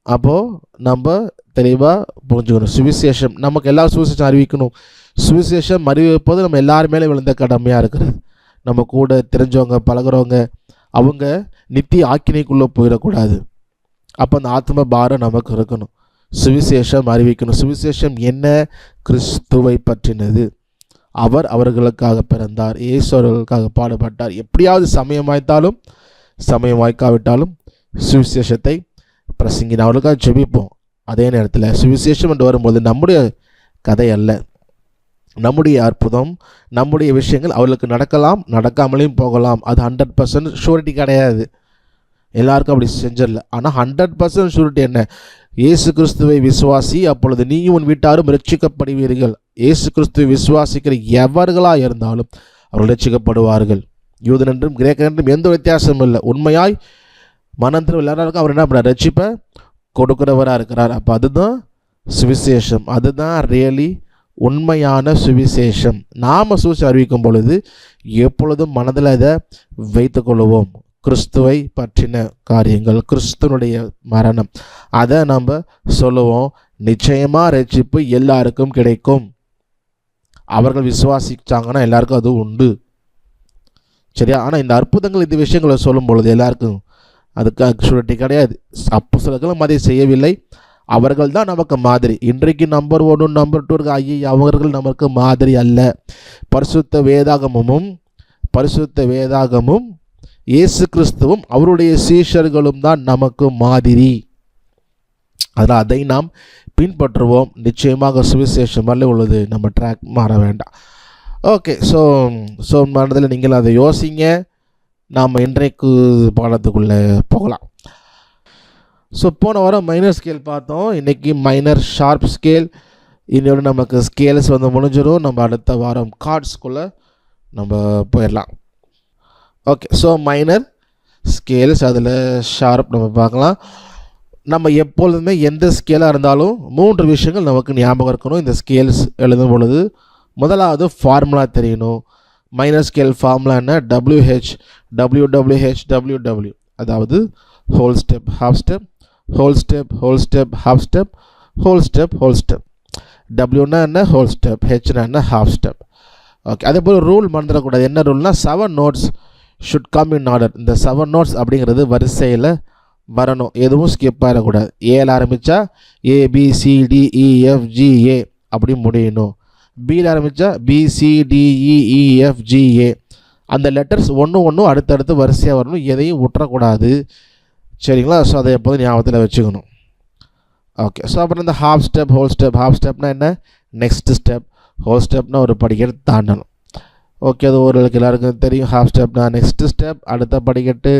அப்போது நம்ம தெளிவாக புரிஞ்சுக்கணும். சுவிசேஷம் நமக்கு எல்லாரும் சுவிசேஷம் அறிவிக்கணும். சுவிசேஷம் அறிவிப்பது நம்ம எல்லார் மேலே விழுந்த கடமையாக இருக்கிறது. நம்ம கூட தெரிஞ்சவங்க பழகிறவங்க அவங்க நித்திய ஆக்கினைக்குள்ளே போயிடக்கூடாது. அப்போ அந்த ஆத்ம பாரம் நமக்கு இருக்கணும். சுவிசேஷம் அறிவிக்கணும். சுவிசேஷம் என்ன? கிறிஸ்துவை பற்றினது. அவர் அவர்களுக்காக பிறந்தார், இயேசு அவர்களுக்காக பாடுபட்டார். எப்படியாவது சமயம் வாய்த்தாலும் சமயம் வாய்க்காவிட்டாலும் சுவிசேஷத்தை பிரசங்கின அவர்களுக்காக ஜெபிப்போம். அதே நேரத்தில் சுவிசேஷம் என்று வரும்போது நம்முடைய கதை அல்ல, நம்முடைய அற்புதம், நம்முடைய விஷயங்கள் அவர்களுக்கு நடக்கலாம், நடக்காமலேயும் போகலாம். அது 100% ஷூரிட்டி கிடையாது, எல்லாருக்கும் அப்படி செஞ்சிடல. ஆனால் 100% ஷூரிட்டி என்ன? இயேசு கிறிஸ்துவை விசுவாசி, அப்பொழுது நீயும் உன் வீட்டாரும் ரட்சிக்கப்படுவீர்கள். இயேசு கிறிஸ்துவை விசுவாசிக்கிற எவர்களாக இருந்தாலும் அவர்கள் ரட்சிக்கப்படுவார்கள். யூதன் என்றும் கிரேக்கன் என்றும் எந்த வித்தியாசமும் இல்லை. உண்மையாய் மனந்திரம் எல்லாருக்கும் அவர் என்ன பண்ணார்? ரட்சிப்பை கொடுக்குறவராக இருக்கிறார். அப்போ அதுதான் சுவிசேஷம், அதுதான் ரியலி உண்மையான சுவிசேஷம். நாம் சுவிசேஷம் அறிவிக்கும் பொழுது எப்பொழுதும் மனதில் அதை வைத்து கொள்வோம். கிறிஸ்துவை பற்றின காரியங்கள், கிறிஸ்துவனுடைய மரணம், அதை நம்ம சொல்லுவோம். நிச்சயமாக ரட்சிப்பு எல்லாருக்கும் கிடைக்கும். அவர்கள் விசுவாசிச்சாங்கன்னா எல்லாருக்கும் அது உண்டு, சரியா? ஆனால் இந்த அற்புதங்கள், இந்த விஷயங்களை சொல்லும் பொழுது எல்லாருக்கும் அதுக்கு அக்சுவலிட்டி கிடையாது. அப்போஸ்தலர்களும் அதை செய்யவில்லை. அவர்கள் தான் நமக்கு மாதிரி. இன்றைக்கு நம்பர் 1 நம்பர் 2 இருக்கு. ஐயா, அவர்கள் நமக்கு மாதிரி அல்ல. பரிசுத்த வேதாகமும் இயேசு கிறிஸ்துவும் அவருடைய சீஷர்களும் தான் நமக்கு மாதிரி. அதனால் அதை நாம் பின்பற்றுவோம். நிச்சயமாக சுவிசேஷம் அல்ல உள்ளது, நம்ம ட்ராக் மாற வேண்டாம். ஓகே, ஸோ மனதில் நீங்கள் அதை யோசிங்க. நாம் இன்றைக்கு பாடத்துக்குள்ளே போகலாம். ஸோ போன வாரம் மைனர் ஸ்கேல் பார்த்தோம், இன்றைக்கி மைனர் ஷார்ப் ஸ்கேல். இன்னொரு நமக்கு ஸ்கேல்ஸ் வந்து முடிஞ்சிடும். நம்ம அடுத்த வாரம் கார்ட்ஸ்குள்ளே நம்ம போயிடலாம். ஓகே, ஸோ மைனர் ஸ்கேல்ஸ், அதில் ஷார்ப் நம்ம பார்க்கலாம். நம்ம எப்பொழுதுமே எந்த ஸ்கேலாக இருந்தாலும் 3 விஷயங்கள் நமக்கு ஞாபகம் இருக்கணும் இந்த ஸ்கேல்ஸ் எழுதும் பொழுது. முதலாவது ஃபார்முலா தெரியணும். மைனர் ஸ்கேல் ஃபார்முலா என்ன? WH, WWH, WW, அதாவது whole step, half step, whole step, whole step, half step, whole step, whole step. டபிள்யூனா என்ன? Whole step. ஹெச்னா என்ன? Half step. ஓகே, அதே போல் ரூல் மறந்துடக்கூடாது. என்ன ரூல்னா 7 notes should come in order. இந்த 7 notes அப்படிங்கிறது வரிசையில் வரணும், எதுவும் ஸ்கிப் ஆகிடக்கூடாது. ஏல ஆரம்பித்தா ABCDEFGA அப்படி முடியணும். பியில் ஆரம்பித்தா BCDEEFGA. அந்த லெட்டர்ஸ் ஒன்று அடுத்தடுத்து வரிசையாக வரணும், எதையும் விட்டுறக்கூடாது, சரிங்களா? ஸோ அதை எப்போதும் ஞாபகத்தில் வச்சுக்கணும். ஓகே, ஸோ அப்புறம் இந்த half step, whole step. Half ஸ்டெப்னா என்ன? Next step. ஹோல் ஸ்டெப்னா ஒரு படிக்கட்டு தாண்டணும். ஓகே, அது ஓரளவுக்கு எல்லாருக்கும் தெரியும். ஹாஃப் ஸ்டெப்னா நெக்ஸ்ட் ஸ்டெப், அடுத்த படிக்கட்டு.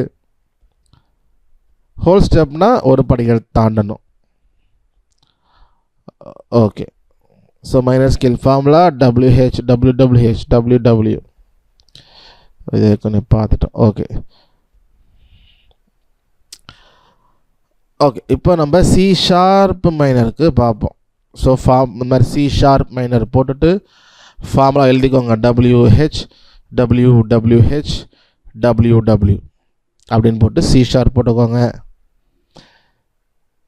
ஹோல் ஸ்டெப்னா ஒரு படிக்கட்டு தாண்டணும். Okay, so minor scale formula WH, WWH, WW. இது கொஞ்சம் பார்த்துட்டோம். ஓகே, இப்போ நம்ம சி ஷார்ப் மைனருக்கு பார்ப்போம். ஸோ இந்த மாதிரி சி ஷார்ப் மைனர் போட்டுட்டு ஃபார்முலா எழுதிக்கோங்க. WH, WWH, WW அப்படின்னு போட்டு சி ஷார்ப் போட்டுக்கோங்க.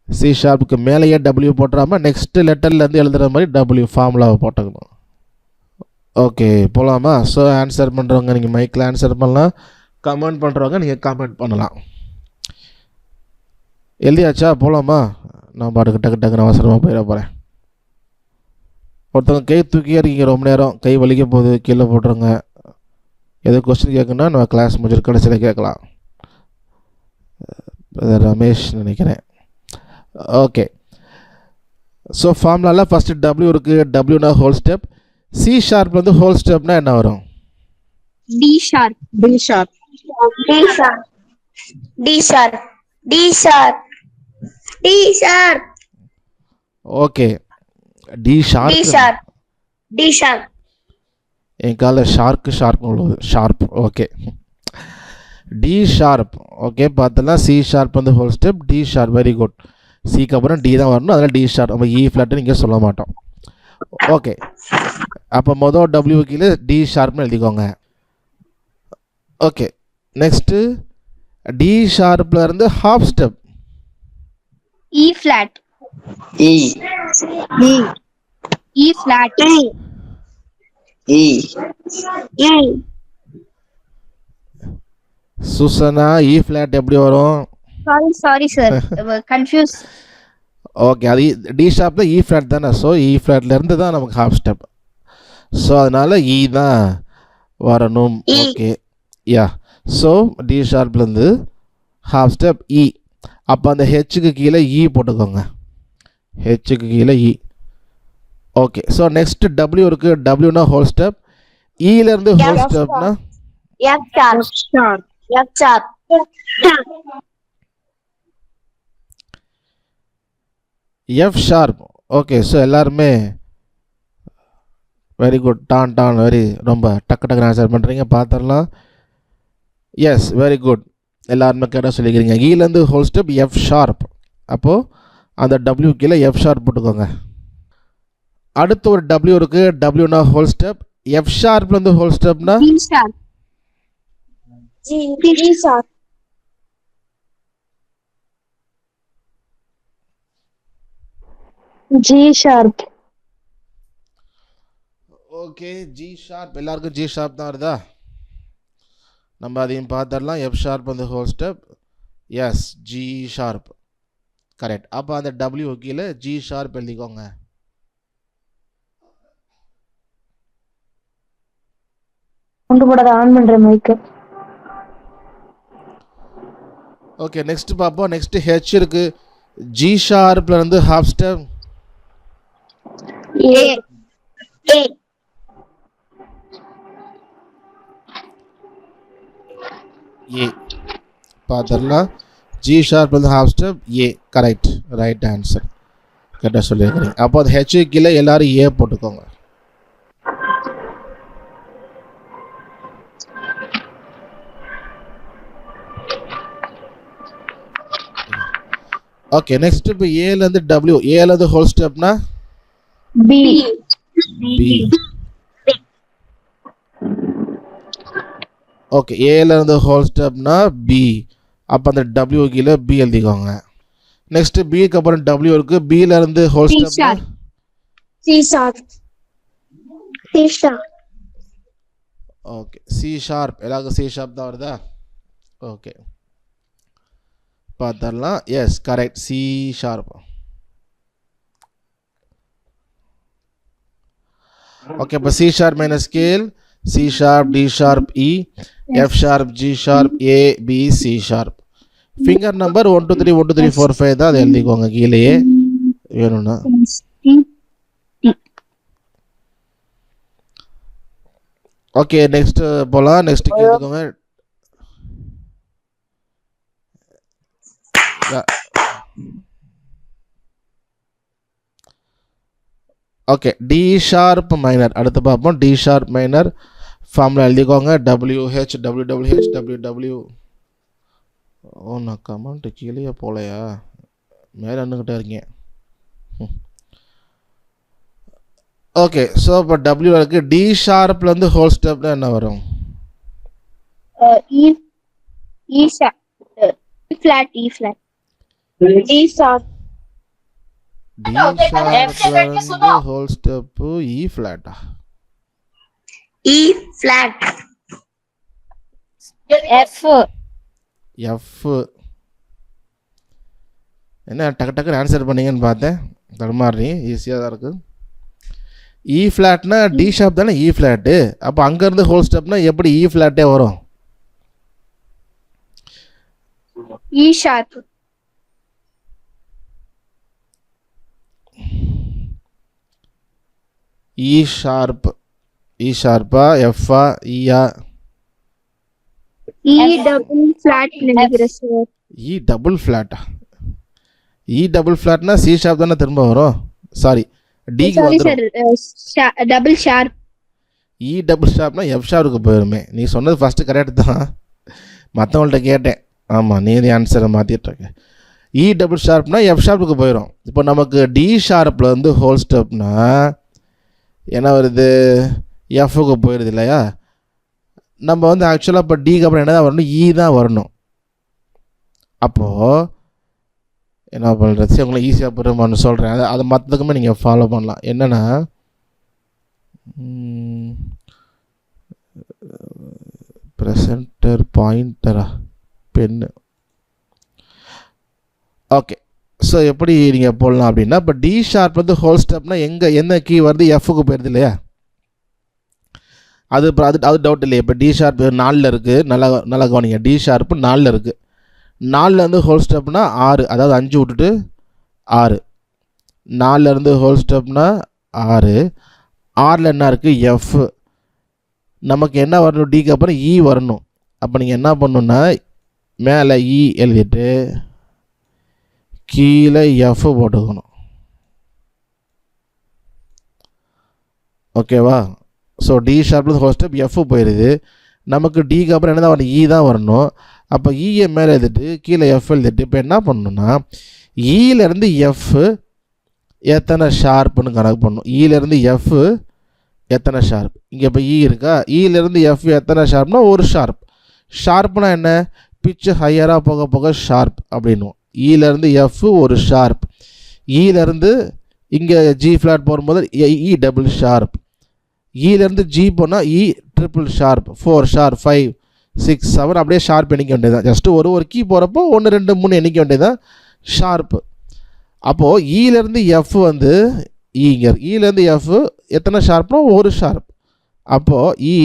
சி ஷார்ப்புக்கு மேலேயே W போட்டுறாமல் நெக்ஸ்ட்டு லெட்டர்லேருந்து எழுதுகிற மாதிரி W ஃபார்முலாவை போட்டுக்கணும். ஓகே, போகலாமா? ஸோ ஆன்சர் பண்ணுறவங்க நீங்கள் மைக்கில் ஆன்சர் பண்ணலாம், கமெண்ட் பண்ணுறவங்க நீங்கள் கமெண்ட் பண்ணலாம். எழுதியாச்சா? போகலாமா? நான் பாட்டுக்கு டக்குன்னு அவசரமாக போயிட போகிறேன். ஒருத்தவங்க கை தூக்கியே இருக்கீங்க ரொம்ப நேரம், கை வலிக்க போகுது, கீழே போட்டுருங்க. எதோ கொஸ்டின் கேட்குன்னா நம்ம கிளாஸ் முடிஞ்சு கடைசியில் கேட்கலாம். ரமேஷ் நினைக்கிறேன். ஓகே, ஸோ ஃபார்முலாவில் ஃபஸ்ட்டு W இருக்குது. Wனா ஹோல் ஸ்டெப். சி ஷார்ப் வந்து ஹோல் ஸ்டெப்னா என்ன வரும்? D sharp. D sharp. D sharp D sharp D sharp okay, D D sharp. Sharp D sharp என் கால ஷார்ப்னு உள்ளது, sharp. Okay, D sharp. Okay, பார்த்தலாம் சி ஷார்ப் வந்து whole step, D sharp. Very good. சிக்கு அப்புறம் டி தான் வரணும், அதனால் டி ஷார்ப். நம்ம இ ஃப்ளாட்டுன்னு இங்கே சொல்ல மாட்டோம். ஓகே, அப்போ மொதல் டபிள்யூ கீழே டி ஷார்ப்னு எழுதிக்கோங்க. ஓகே, நெக்ஸ்ட்டு டி ஷார்ப்பில் இருந்து half step. E flat. E E flat. E E Susanna E flat எப்படி வரும்? Sorry sir. Confused. ஓகே, அது டி ஷார்ப்பில் இ ஃப்ளாட் தானே. ஸோ இ ஃப்ளாட்லேருந்து தான் நமக்கு ஹாஃப் ஸ்டெப். ஸோ அதனால் இ தான் வரணும். Okay, yeah. ஸோ டி ஷார்ப்லேருந்து ஹாஃப் ஸ்டெப் இ. அப்போ அந்த ஹெச்சுக்கு கீழே இ போட்டுக்கோங்க, ஹெச்சுக்கு கீழே E. Okay, so next W இருக்குது. டபிள்யூனா ஹோல் ஸ்டெப். இலேருந்து ஹோல் ஸ்டெப்னா F sharp F sharp F sharp. Okay, so எல்லாருமே வெரி குட். டான் வெரி ரொம்ப டக்கு ஆன்சர் பண்ணுறீங்க. பார்த்துடலாம். Yes, very good. எல்லாருமே கேட்டால் சொல்லிக்கிறீங்க. ஈலேருந்து ஹோல் ஸ்டெப் எஃப் ஷார்ப். அப்போது அந்த டபிள்யூ கீழே எஃப் ஷார்ப் போட்டுக்கோங்க. அடுத்து ஒரு டபிள்யூ இருக்குது. டபிள்யூனா ஹோல் ஸ்டெப். எஃப் ஷார்ப்லேருந்து ஹோல் ஸ்டெப்னா D sharp. D sharp G sharp. Okay, G sharp. எல்லாருக்கும் ஜி ஷார்ப் தான் வருதா? நம்ம அதையும் பார்த்துடலாம். எஃப் ஷார்ப் வந்து whole step. Yes, G sharp. Correct. அப்போ அந்த டபிள்யூ கீழே ஜி ஷார்ப் எழுதிக்கோங்க. கொண்டு போடாத ஆன் பண்ற மைக். ஓகே, நெக்ஸ்ட் பார்ப்போம். நெக்ஸ்ட் ஹெச் இருக்கு. ஜி ஷார்ப்ல இருந்து ஹாஃப் ஸ்டெப் ஏ ஏ ஏ. பார்த்துடலாம். ஜி ஷார்ப்ல இருந்து half step A. Correct, right answer. கரெக்டாக சொல்லியிருக்கிறீங்க. அப்போ அது ஹெச் கீழே எல்லாரும் ஏ போட்டுக்கோங்க. ஓகே, நெக்ஸ்ட் இப்போ ஏலேருந்து டபிள்யூ. ஏலேருந்து ஹோல் ஸ்டெப்னா B. பி. ஓகே, ஏலேருந்து ஹோல் ஸ்டெப்னா பி. அப்போ அந்த டபிள்யூ கீழே பி எழுதிக்கோங்க. நெக்ஸ்ட் பிக்கு அப்புறம் டபிள்யூ இருக்கு. பிலேருந்து ஹோல் C ஸ்டெப்னா sharp. C sharp C sharp okay, C sharp. எல்லாருக்கும் சி ஷார்ப் தான் வருதா? ஓகே, பார்த்தரலாம். Yes, correct, C sharp. Okay, இப்போ C sharp minor scale. C sharp, D sharp, E, F sharp, G sharp, A, B, C sharp. Finger number 1 2 3 1 2 3 4 5 தான். அதை எழுதிக்கோங்க கீழேயே வேணும்னா. ஓகே, நெக்ஸ்ட் போகலாம். நெக்ஸ்ட் கேட்டுக்கோங்க. ஓகே, டி ஷார்ப் மைனர் அடுத்து பார்ப்போம். டி ஷார்ப் மைனர் ஃபார்முலா எழுதிக்கோங்க. WH WWH WW. ஓ, நான் கமெண்ட் கீழே போலையா? மேலே நின்றுக்கிட்டே இருக்கீங்க. ஓகே, ஸோ இப்போ டபிள்யூ இருக்குது. டி ஷார்ப்லேருந்து ஹோல் ஸ்டெப்னா என்ன வரும்? E sharp. E flat. E flat. D sharp D ஷார்ப்லேருந்து ஹோல் ஸ்டெப்பு இ ஃப்ளாட்டா? E flat F. எஃப். என்ன டக்குன்னு ஆன்சர் பண்ணீங்கன்னு பார்த்தேன். தடுமாறி ஈஸியாக தான் இருக்குது. இ ஃப்ளாட்னா டி ஷார்ப் தானே இ ஃப்ளாட்டு. அப்போ அங்கேருந்து ஹோல் ஸ்டெப்னா எப்படி இ ஃப்ளாட்டே வரும்? E sharp. E sharp. E ஷார்ப்பா, எஃப்ஆ, இஆ? E double flat நினைக்கிறேன் சார். இ டபுள் ஃப்ளாட்டா? இ டபுள் ஃப்ளாட்னா சி ஷார்ப் தானே திரும்ப வரும். சாரி, டிக்கு சாரி வந்துடும். Sir, double sharp. E double ஷார்ப்னா எஃப் ஷார்ப்புக்கு போயிருமே. நீ சொன்னது ஃபஸ்ட்டு கரெக்ட் தான், மற்றவங்கள்ட்ட கேட்டேன். ஆமாம், நீ ஆன்சரை மாற்றிட்டுருக்க. இ டபுள் ஷார்ப்னா எஃப் ஷார்ப்புக்கு போயிடும். இப்போ நமக்கு டி ஷார்ப்பில் வந்து ஹோல் ஸ்டெப்னா என்ன வருது? எஃப்க்கு போயிடுது இல்லையா? நம்ம வந்து ஆக்சுவலாக இப்போ டிக்கு அப்புறம் என்ன தான் வரணும்? இ தான் வரணும். அப்போது என்ன பண்ணுறது? சரி, உங்களை ஈஸியாக புரியுமான்னு சொல்கிறேன். அதை மற்றதுக்குமே நீங்கள் ஃபாலோ பண்ணலாம். என்னென்னா, ப்ரெசென்டர் பாயிண்டரா பென்னு. ஓகே, ஸோ எப்படி நீங்கள் போடலாம் அப்படின்னா, இப்போ டி ஷார்ப் வந்து ஹோல் ஸ்டெப்னா என்ன கீ வருது? எஃப்க்கு போயிடுது இல்லையா? அது டவுட் இல்லையா? இப்போ டி ஷார்ப் 4 இருக்குது. நல்லா கவனிங்க. டி ஷார்ப்பு 4 இருக்குது. 4 வந்து ஹோல் ஸ்டெப்னா 6, அதாவது 5 விட்டுட்டு 6. 4 இருந்து ஹோல் ஸ்டெப்னா 6. 6ல் என்ன இருக்குது? எஃப். நமக்கு என்ன வரணும்? டிக்கு அப்புறம் இ வரணும். அப்போ நீங்கள் என்ன பண்ணணுன்னா, மேலே இ எழுதிட்டு கீழே எஃப் போட்டுக்கணும். ஓகேவா? ஸோ டி ஷார்ப்ல ஹோல் ஸ்டெப் எஃப் போயிடுது. நமக்கு டிக்கு அப்புறம் என்ன தான் வரணும்? இ தான் வரணும். அப்போ இஏ மேலே எழுதிட்டு கீழே எஃப் எழுதிட்டு இப்போ என்ன பண்ணணுன்னா, ஈலேருந்து எஃப் எத்தனை ஷார்ப்புன்னு கணக்கு பண்ணணும். ஈலேருந்து எஃப் எத்தனை ஷார்ப்? இங்கே இப்போ இ இருக்கா? ஈலேருந்து எஃப் எத்தனை ஷார்ப்னா ஒரு ஷார்ப். ஷார்ப்னா என்ன? பிச்சு ஹையராக போக போக ஷார்ப் அப்படின்னும். ஈலேருந்து எஃப் ஒரு ஷார்ப். ஈலேருந்து இங்கே ஜி ஃப்ளாட் போகும்போது இ டபுள் ஷார்ப். ஈலேருந்து ஜி போனால் இ ட்ரிபிள் ஷார்ப். 4 ஷார்ப், 5, 6, 7 அப்படியே ஷார்ப் எண்ணிக்க வேண்டியதான். ஜஸ்ட்டு ஒரு கீ போகிறப்போ 1, 2, 3 எண்ணிக்க வேண்டியதான் ஷார்ப்பு. அப்போது ஈலேருந்து எஃப் வந்து ஈங்க ஈலேருந்து எஃப் எத்தனை ஷார்ப்னா ஒரு ஷார்ப். அப்போது இ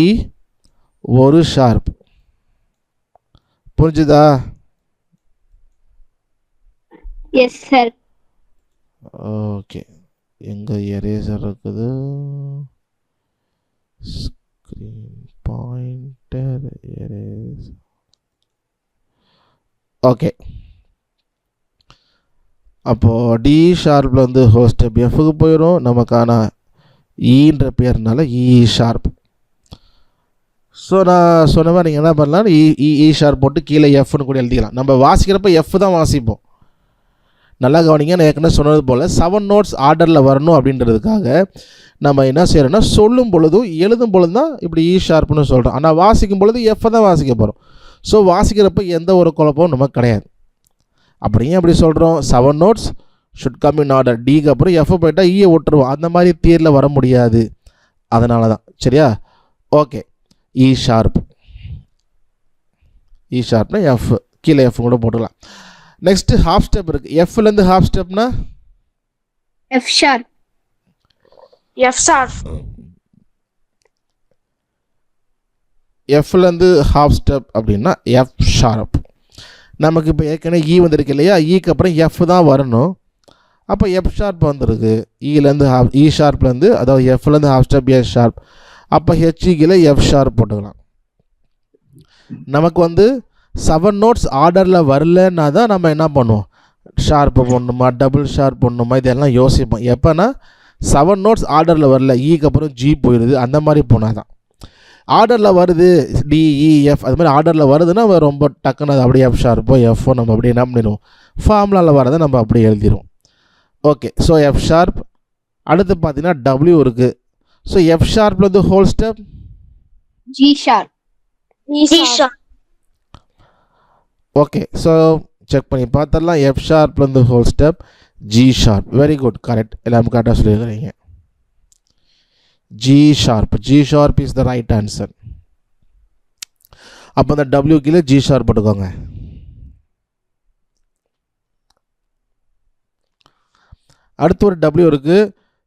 ஒரு ஷார்ப். புரிஞ்சுதா? Yes sir. ஓகே, எங்கே எரேசர் இருக்குது? Screen pointer eraser. ஓகே, அப்போது டி ஷார்ப்பில் வந்து ஹோல் ஸ்டெப் எஃப்க்கு போயிடும். நமக்கான ஈன்ற பேர்னால இ ஷார்ப். ஸோ நான் சொன்ன மாதிரி நீங்கள் என்ன பண்ணலாம்? இ ஷார்ப் போட்டு கீழே எஃப்னு கூட எழுதிக்கலாம். நம்ம வாசிக்கிறப்ப எஃப் தான் வாசிப்போம். நல்லா கவனிங்க. நான் ஏற்கனவே சொன்னது போல் 7 நோட்ஸ் ஆர்டரில் வரணும் அப்படின்றதுக்காக நம்ம என்ன செய்கிறோன்னா, சொல்லும் பொழுதும் எழுதும் பொழுது தான் இப்படி இ ஷார்ப்னு சொல்கிறோம். ஆனால் வாசிக்கும் பொழுது எஃப் தான் வாசிக்க போகிறோம். ஸோ வாசிக்கிறப்ப எந்த ஒரு குழப்பமும் நமக்கு கிடையாது. அப்படியே அப்படி சொல்கிறோம், 7 notes should come in order. டிக்கு அப்புறம் எஃப் போயிட்டால் ஈயை விட்டுருவோம். அந்த மாதிரி தியரில் வர முடியாது. அதனால தான். சரியா? Okay, E sharp. இ ஷார்ப்னா எஃப், கீழே எஃப் கூட போட்டுக்கலாம். நெக்ஸ்ட்டு ஹாஃப் ஸ்டெப் இருக்குது. எஃப்லேருந்து ஹாஃப் ஸ்டெப்னா எஃப் ஷார்ப். F sharp. எஃப்லேருந்து ஹாஃப் ஸ்டெப் அப்படின்னா எஃப் ஷார்ப். நமக்கு இப்போ ஏற்கனவே இ வந்திருக்கு இல்லையா? ஈக்கு அப்புறம் எஃப் தான் வரணும். அப்போ எஃப் ஷார்ப் வந்துருக்கு. ஈலேருந்து இ ஷார்ப்லேருந்து, அதாவது எஃப்லேருந்து ஹாஃப் ஸ்டெப் எஸ் ஷார்ப். அப்போ ஹெச்இக்கில் எஃப் ஷார்ப் போட்டுக்கலாம். நமக்கு வந்து 7 நோட்ஸ் ஆர்டரில் வரலன்னா தான் நம்ம என்ன பண்ணுவோம்? ஷார்ப்பு போடணுமா, டபுள் ஷார்ப் போடணுமா, இதெல்லாம் யோசிப்போம். எப்போனா 7 நோட்ஸ் ஆர்டரில் வரல, ஈக்கு அப்புறம் ஜி போயிடுது, அந்த மாதிரி போனால் தான். ஆர்டரில் வருது டிஇஎஃப், அது மாதிரி ஆர்டரில் வருதுன்னா நம்ம ரொம்ப டக்குன்னு அது அப்படியே எஃப் ஷார்ப்போ எஃப்ஓ நம்ம அப்படியே என்ன பண்ணிடுவோம்? ஃபார்முலாவில் வரதை நம்ம அப்படியே எழுதிடுவோம். Okay, so F sharp. அடுத்து பார்த்தீங்கன்னா டபிள்யூ இருக்குது. ஸோ எஃப் ஷார்ப்பில் வந்து whole step G sharp. G sharp. Okay, so check பண்ணி பார்த்துடலாம். எஃப் ஷார்ப்லேருந்து whole step G sharp. Very good, correct. எல்லாமே கரெக்டாக சொல்லியிருக்கிறீங்க. G sharp. G sharp is the right answer. அப்போ அந்த டபிள்யூ கீழே ஜி ஷார்ப் போட்டுக்கோங்க. அடுத்து ஒரு டபிள்யூ இருக்குது.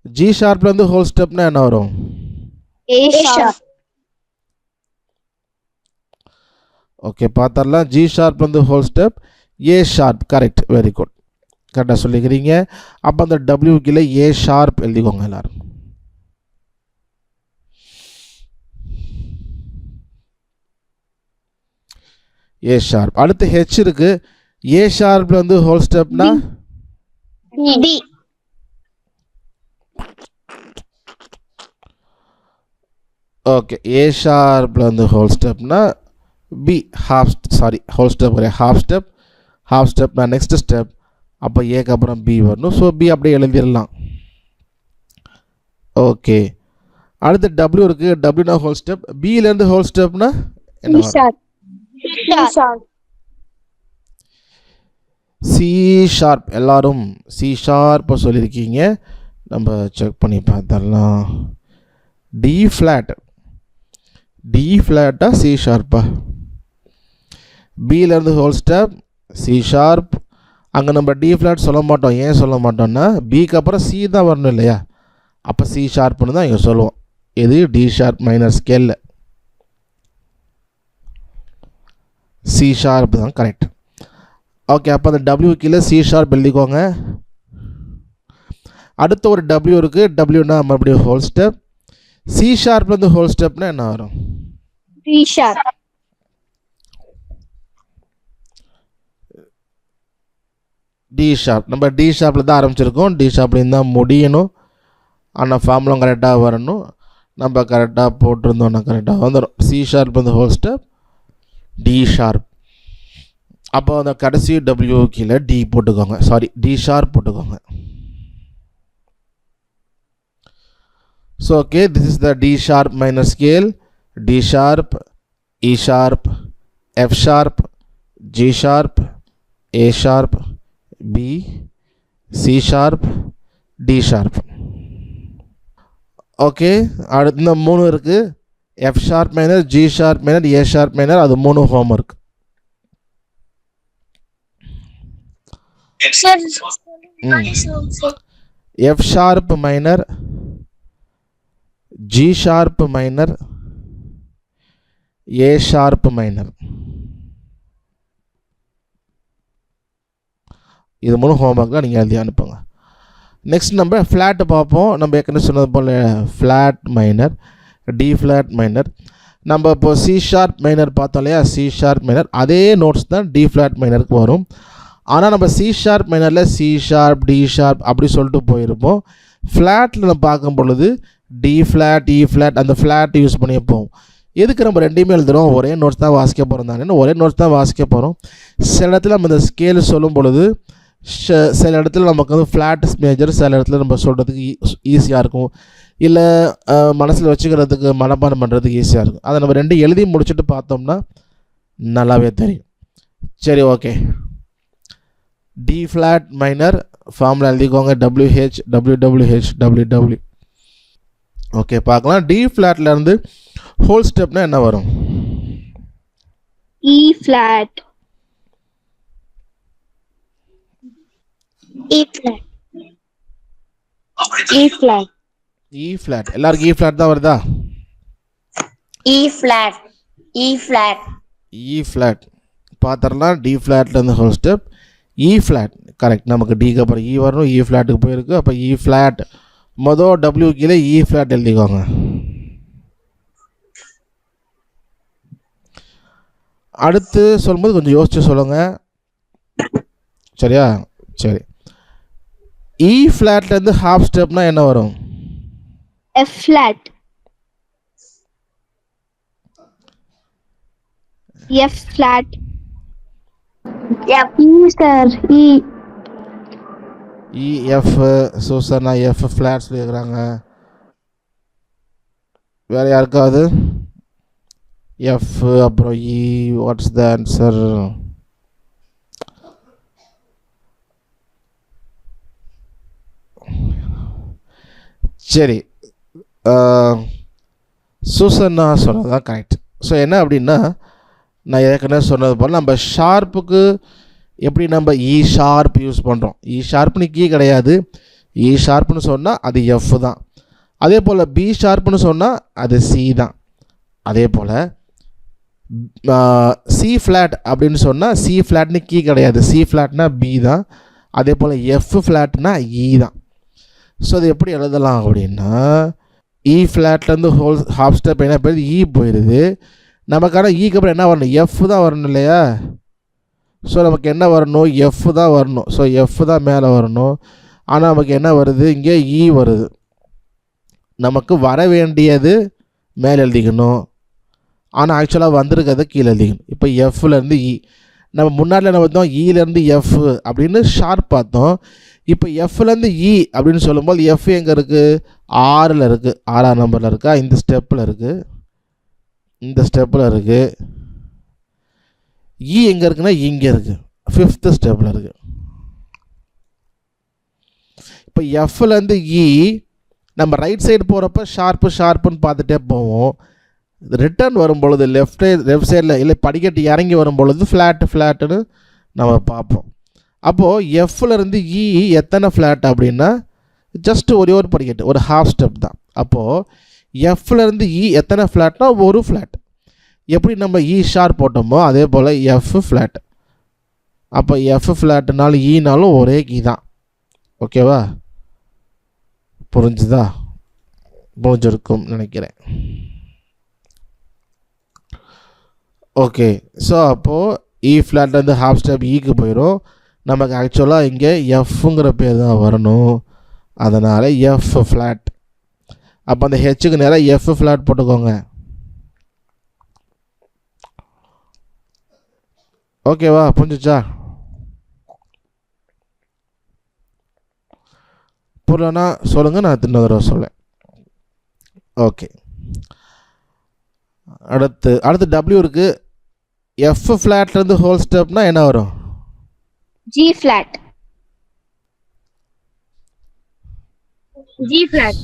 ஜி ஷார்ப்லேருந்து ஹோல் ஸ்டெப்னா என்ன வரும்? A sharp. ஓகே, பார்த்துடலாம். ஜி ஷார்ப்லேருந்து whole step A sharp. Correct, very good, கரெக்டாக சொல்லிக்கிறீங்க. அப்போ அந்த டபிள்யூ கீழே ஏ ஷார்ப் எழுதிக்கோங்க எல்லாரும். ஏ ஷார்ப். அடுத்து ஹெச் இருக்குது. ஏ ஷார்ப்பில் வந்து ஹோல் ஸ்டெப்னா D. ஓகே. ஏ ஷார்ப்பில் வந்து ஹோல் ஸ்டெப்னா பி ஹோல் ஸ்டெப் கிடையாது, ஹாஃப் ஸ்டெப்னா நெக்ஸ்ட் ஸ்டெப். அப்போ ஏக்கு அப்புறம் பி வரணும். ஸோ பி அப்படியே எழுதிடலாம். ஓகே. அடுத்து டபிள்யூ இருக்குது. டபிள்யூனா ஹோல் ஸ்டெப். பியிலேருந்து ஹோல் ஸ்டெப்னா என்ன C sharp. D sharp. C sharp. எல்லாரும் சி ஷார்ப்பை சொல்லியிருக்கீங்க. நம்ம செக் பண்ணி பார்த்துடலாம். டி ஃப்ளாட்டா சி ஷார்ப்பா? பியிலேருந்து ஹோல் ஸ்டெப் சி ஷார்ப். அங்கே நம்ம டி ஃப்ளாட் சொல்ல மாட்டோம். ஏன் சொல்ல மாட்டோம்னா பிக்கு அப்புறம் சி தான் வரணும் இல்லையா? அப்போ சி ஷார்ப்னு தான் இங்கே சொல்லுவோம். இது டி ஷார்ப் மைனர் ஸ்கேலில் சி ஷார்ப் தான் கரெக்ட். ஓகே. அப்போ அந்த டபிள்யூ கீழே சி ஷார்ப் எழுதிக்கோங்க. அடுத்த ஒரு டபிள்யூ இருக்குது. டபிள்யூனா மறுபடியும் ஹோல் ஸ்டெப். சி ஷார்ப்லேருந்து ஹோல் ஸ்டெப்னா என்ன வரும்? D sharp. D sharp. நம்ம டி ஷார்ப்பில் தான் ஆரம்பிச்சிருக்கோம். டி ஷார்ப்லேருந்து தான் முடியணும். ஆனால் ஃபார்முலாம் கரெக்டாக வரணும். நம்ம கரெக்டாக போட்டிருந்தோன்னா கரெக்டாக வந்துடும். சி ஷார்ப் வந்து ஹோல் ஸ்டெப் டி ஷார்ப். அப்போ அந்த கடைசி டபிள்யூ கீழே டி போட்டுக்கோங்க. டி ஷார்ப் போட்டுக்கோங்க. So okay, this is the D sharp minor scale. D sharp, E sharp, F sharp, G sharp, A sharp, B, C sharp, D sharp. Okay. அடுத்து இந்த 3 இருக்குது. F sharp minor, G sharp minor, A sharp minor. அது 3 homework. F sharp minor, G sharp minor, A sharp minor. இது 3 ஹோம்ஒர்க்கில் நீங்கள் எழுதி அனுப்புங்க. Next நம்ம flat பார்ப்போம். நம்ம ஏற்கனவே சொன்னது போல் flat minor, D flat minor. நம்ம இப்போ சி ஷார்ப் மைனர் பார்த்தோம் இல்லையா? சி ஷார்ப் மைனர் அதே நோட்ஸ் தான் டி ஃப்ளாட் மைனருக்கு வரும். ஆனால் நம்ம சி ஷார்ப் மைனரில் சி ஷார்ப், டி ஷார்ப் அப்படி சொல்லிட்டு போயிருப்போம். ஃப்ளாட்டில் நம்ம பார்க்கும் பொழுது டி ஃப்ளாட், இ ஃப்ளாட் அந்த ஃப்ளாட் யூஸ் பண்ணிப்போம். எதுக்கு நம்ம ரெண்டையுமே எழுதுகிறோம்? ஒரே நோட்ஸ் தான் வாசிக்க போகிறோம் தானே. ஒரே நோட்ஸ் தான் வாசிக்க போகிறோம். சில இடத்துல நம்ம இந்த ஸ்கேல் சொல்லும் பொழுது சில இடத்துல நமக்கு வந்து ஃப்ளாட் மேஜர், சில இடத்துல நம்ம சொல்கிறதுக்கு ஈஸியாக இருக்கும். இல்லை மனசில் வச்சுக்கிறதுக்கு மனப்பாடம் பண்ணுறதுக்கு ஈஸியாக இருக்கும். அதை நம்ம ரெண்டும் எழுதி முடிச்சுட்டு பார்த்தோம்னா நல்லாவே தெரியும். சரி, okay. D flat minor formula எழுதிக்கோங்க. WH WWH WW. ஓகே, பார்க்கலாம். டி ஃப்ளாட்லேருந்து ஹோல் ஸ்டெப்னா என்ன வரும்? E flat. E flat. E flat. E flat. எல்லாருக்கும் இ ஃப்ளாட் தான் வருதா? E flat. E flat. E flat பார்த்துடலாம். டி ஃப்ளாட்லேருந்து whole step E flat correct. நமக்கு டிக்கு அப்புறம் இ வரணும். இ ஃப்ளாட்டுக்கு போயிருக்கு. அப்போ இ ஃப்ளாட் மொதல் டபிள்யூ கீழே இ ஃப்ளாட் எழுதிக்கோங்க. அடுத்து சொல்லும்போது கொஞ்சம் யோசிச்சு சொல்லுங்கள். சரியா? சரி. இ ஃப்ளாட்லேருந்து ஹாஃப் ஸ்டெப்னா என்ன வரும்? F flat. F flat. E sir. E. E F. Susanna F flat சொல்லியிருக்கிறாங்க. வேறு யாருக்காவது? எஃப் அப்புறம் இ. What's the answer? சரி, சூசன்னா சொன்னது தான் கரெக்ட். ஸோ என்ன அப்படின்னா, நான் ஏற்கனவே சொன்னது போல் நம்ம ஷார்ப்புக்கு எப்படி நம்ம இ ஷார்ப் யூஸ் பண்ணுறோம். இ ஷார்ப்னு கீ கிடையாது. இ ஷார்ப்னு சொன்னால் அது எஃப் தான். அதே போல் பி ஷார்ப்னு சொன்னால் அது சி தான். அதே போல் சி ஃப்ளாட் அப்படின்னு சொன்னால் சி ஃப்ளாட்னு கீ கிடையாது. சி ஃப்ளாட்னா பி தான். அதே போல் எஃப் ஃப்ளாட்னா இ தான். ஸோ அது எப்படி எழுதலாம் அப்படின்னா, இ ஃப்ளாட்லேருந்து ஹாஃப் ஸ்டெப் என்ன போயிடுது? இ போயிடுது. நமக்கான ஈக்கு அப்புறம் என்ன வரணும், எஃப் தான் வரணும் இல்லையா? ஸோ நமக்கு என்ன வரணும், எஃப் தான் வரணும். ஸோ எஃப் தான் மேலே வரணும். ஆனால் நமக்கு என்ன வருது, இங்கே இ வருது. நமக்கு வர வேண்டியது மேலே எழுதிக்கணும், ஆனால் ஆக்சுவலாக வந்திருக்கிறத கீழே எழுதிக்கணும். இப்போ எஃப்லேருந்து இ, நம்ம முன்னாடி என்ன பார்த்தோம், இலேருந்து எஃப் அப்படின்னு ஷார்ப் பார்த்தோம். இப்போ எஃப்லேருந்து இ அப்படின்னு சொல்லும்போது எஃப் எங்கே இருக்குது, 6ல் இருக்குது, 6ஆம் நம்பரில் இருக்கா, இந்த ஸ்டெப்பில் இருக்குது, இந்த ஸ்டெப்பில் இருக்குது. இ எங்கே இருக்குன்னா இங்கே இருக்குது, 5th ஸ்டெப்பில் இருக்குது. இப்போ எஃப்லேருந்து இ நம்ம ரைட் சைடு போகிறப்ப ஷார்ப்புன்னு பார்த்துட்டே போவோம். ரிட்டர்ன் வரும்பொழுது லெஃப்ட் சைடில் இல்லை படிக்கட்டு இறங்கி வரும்பொழுது ஃப்ளாட்டுன்னு நம்ம பார்ப்போம். அப்போது எஃப்லேருந்து இ எத்தனை ஃப்ளாட் அப்படின்னா ஜஸ்ட் ஒரே ஒரு படிக்கட்டு, ஒரு ஹாஃப் ஸ்டெப் தான். அப்போது எஃப்லேருந்து இ எத்தனை ஃப்ளாட்னா ஒரு ஃப்ளாட். எப்படி நம்ம இ ஷார்ப் போட்டோமோ அதே போல் எஃப் ஃப்ளாட். அப்போ எஃப் ஃப்ளாட்டுனாலும் ஈனாலும் ஒரே கீ தான். ஓகேவா? புரிஞ்சுதா? புரிஞ்சிருக்கும் நினைக்கிறேன். ஓகே, ஸோ அப்போது இ ஃப்ளாட்லேருந்து ஹாஃப் ஸ்டெப் ஈக்கு போயிடும். நமக்கு ஆக்சுவலாக இங்கே எஃப்ங்கிற பேர் தான் வரணும். அதனால் எஃப் ஃப்ளாட். அப்போ அந்த ஹெச்சுக்கு நேராக எஃப் ஃப்ளாட் போட்டுக்கோங்க. ஓகேவா? புரிஞ்சிச்சா? புரியலன்னா சொல்லுங்கள், நான் திரும்ப தடவை சொல்லேன். ஓகே, அடுத்து டபிள்யூ இருக்குது. எஃப் ஃப்ளாட்லேருந்து ஹோல் ஸ்டெப்னா என்ன வரும்? G flat. G flat.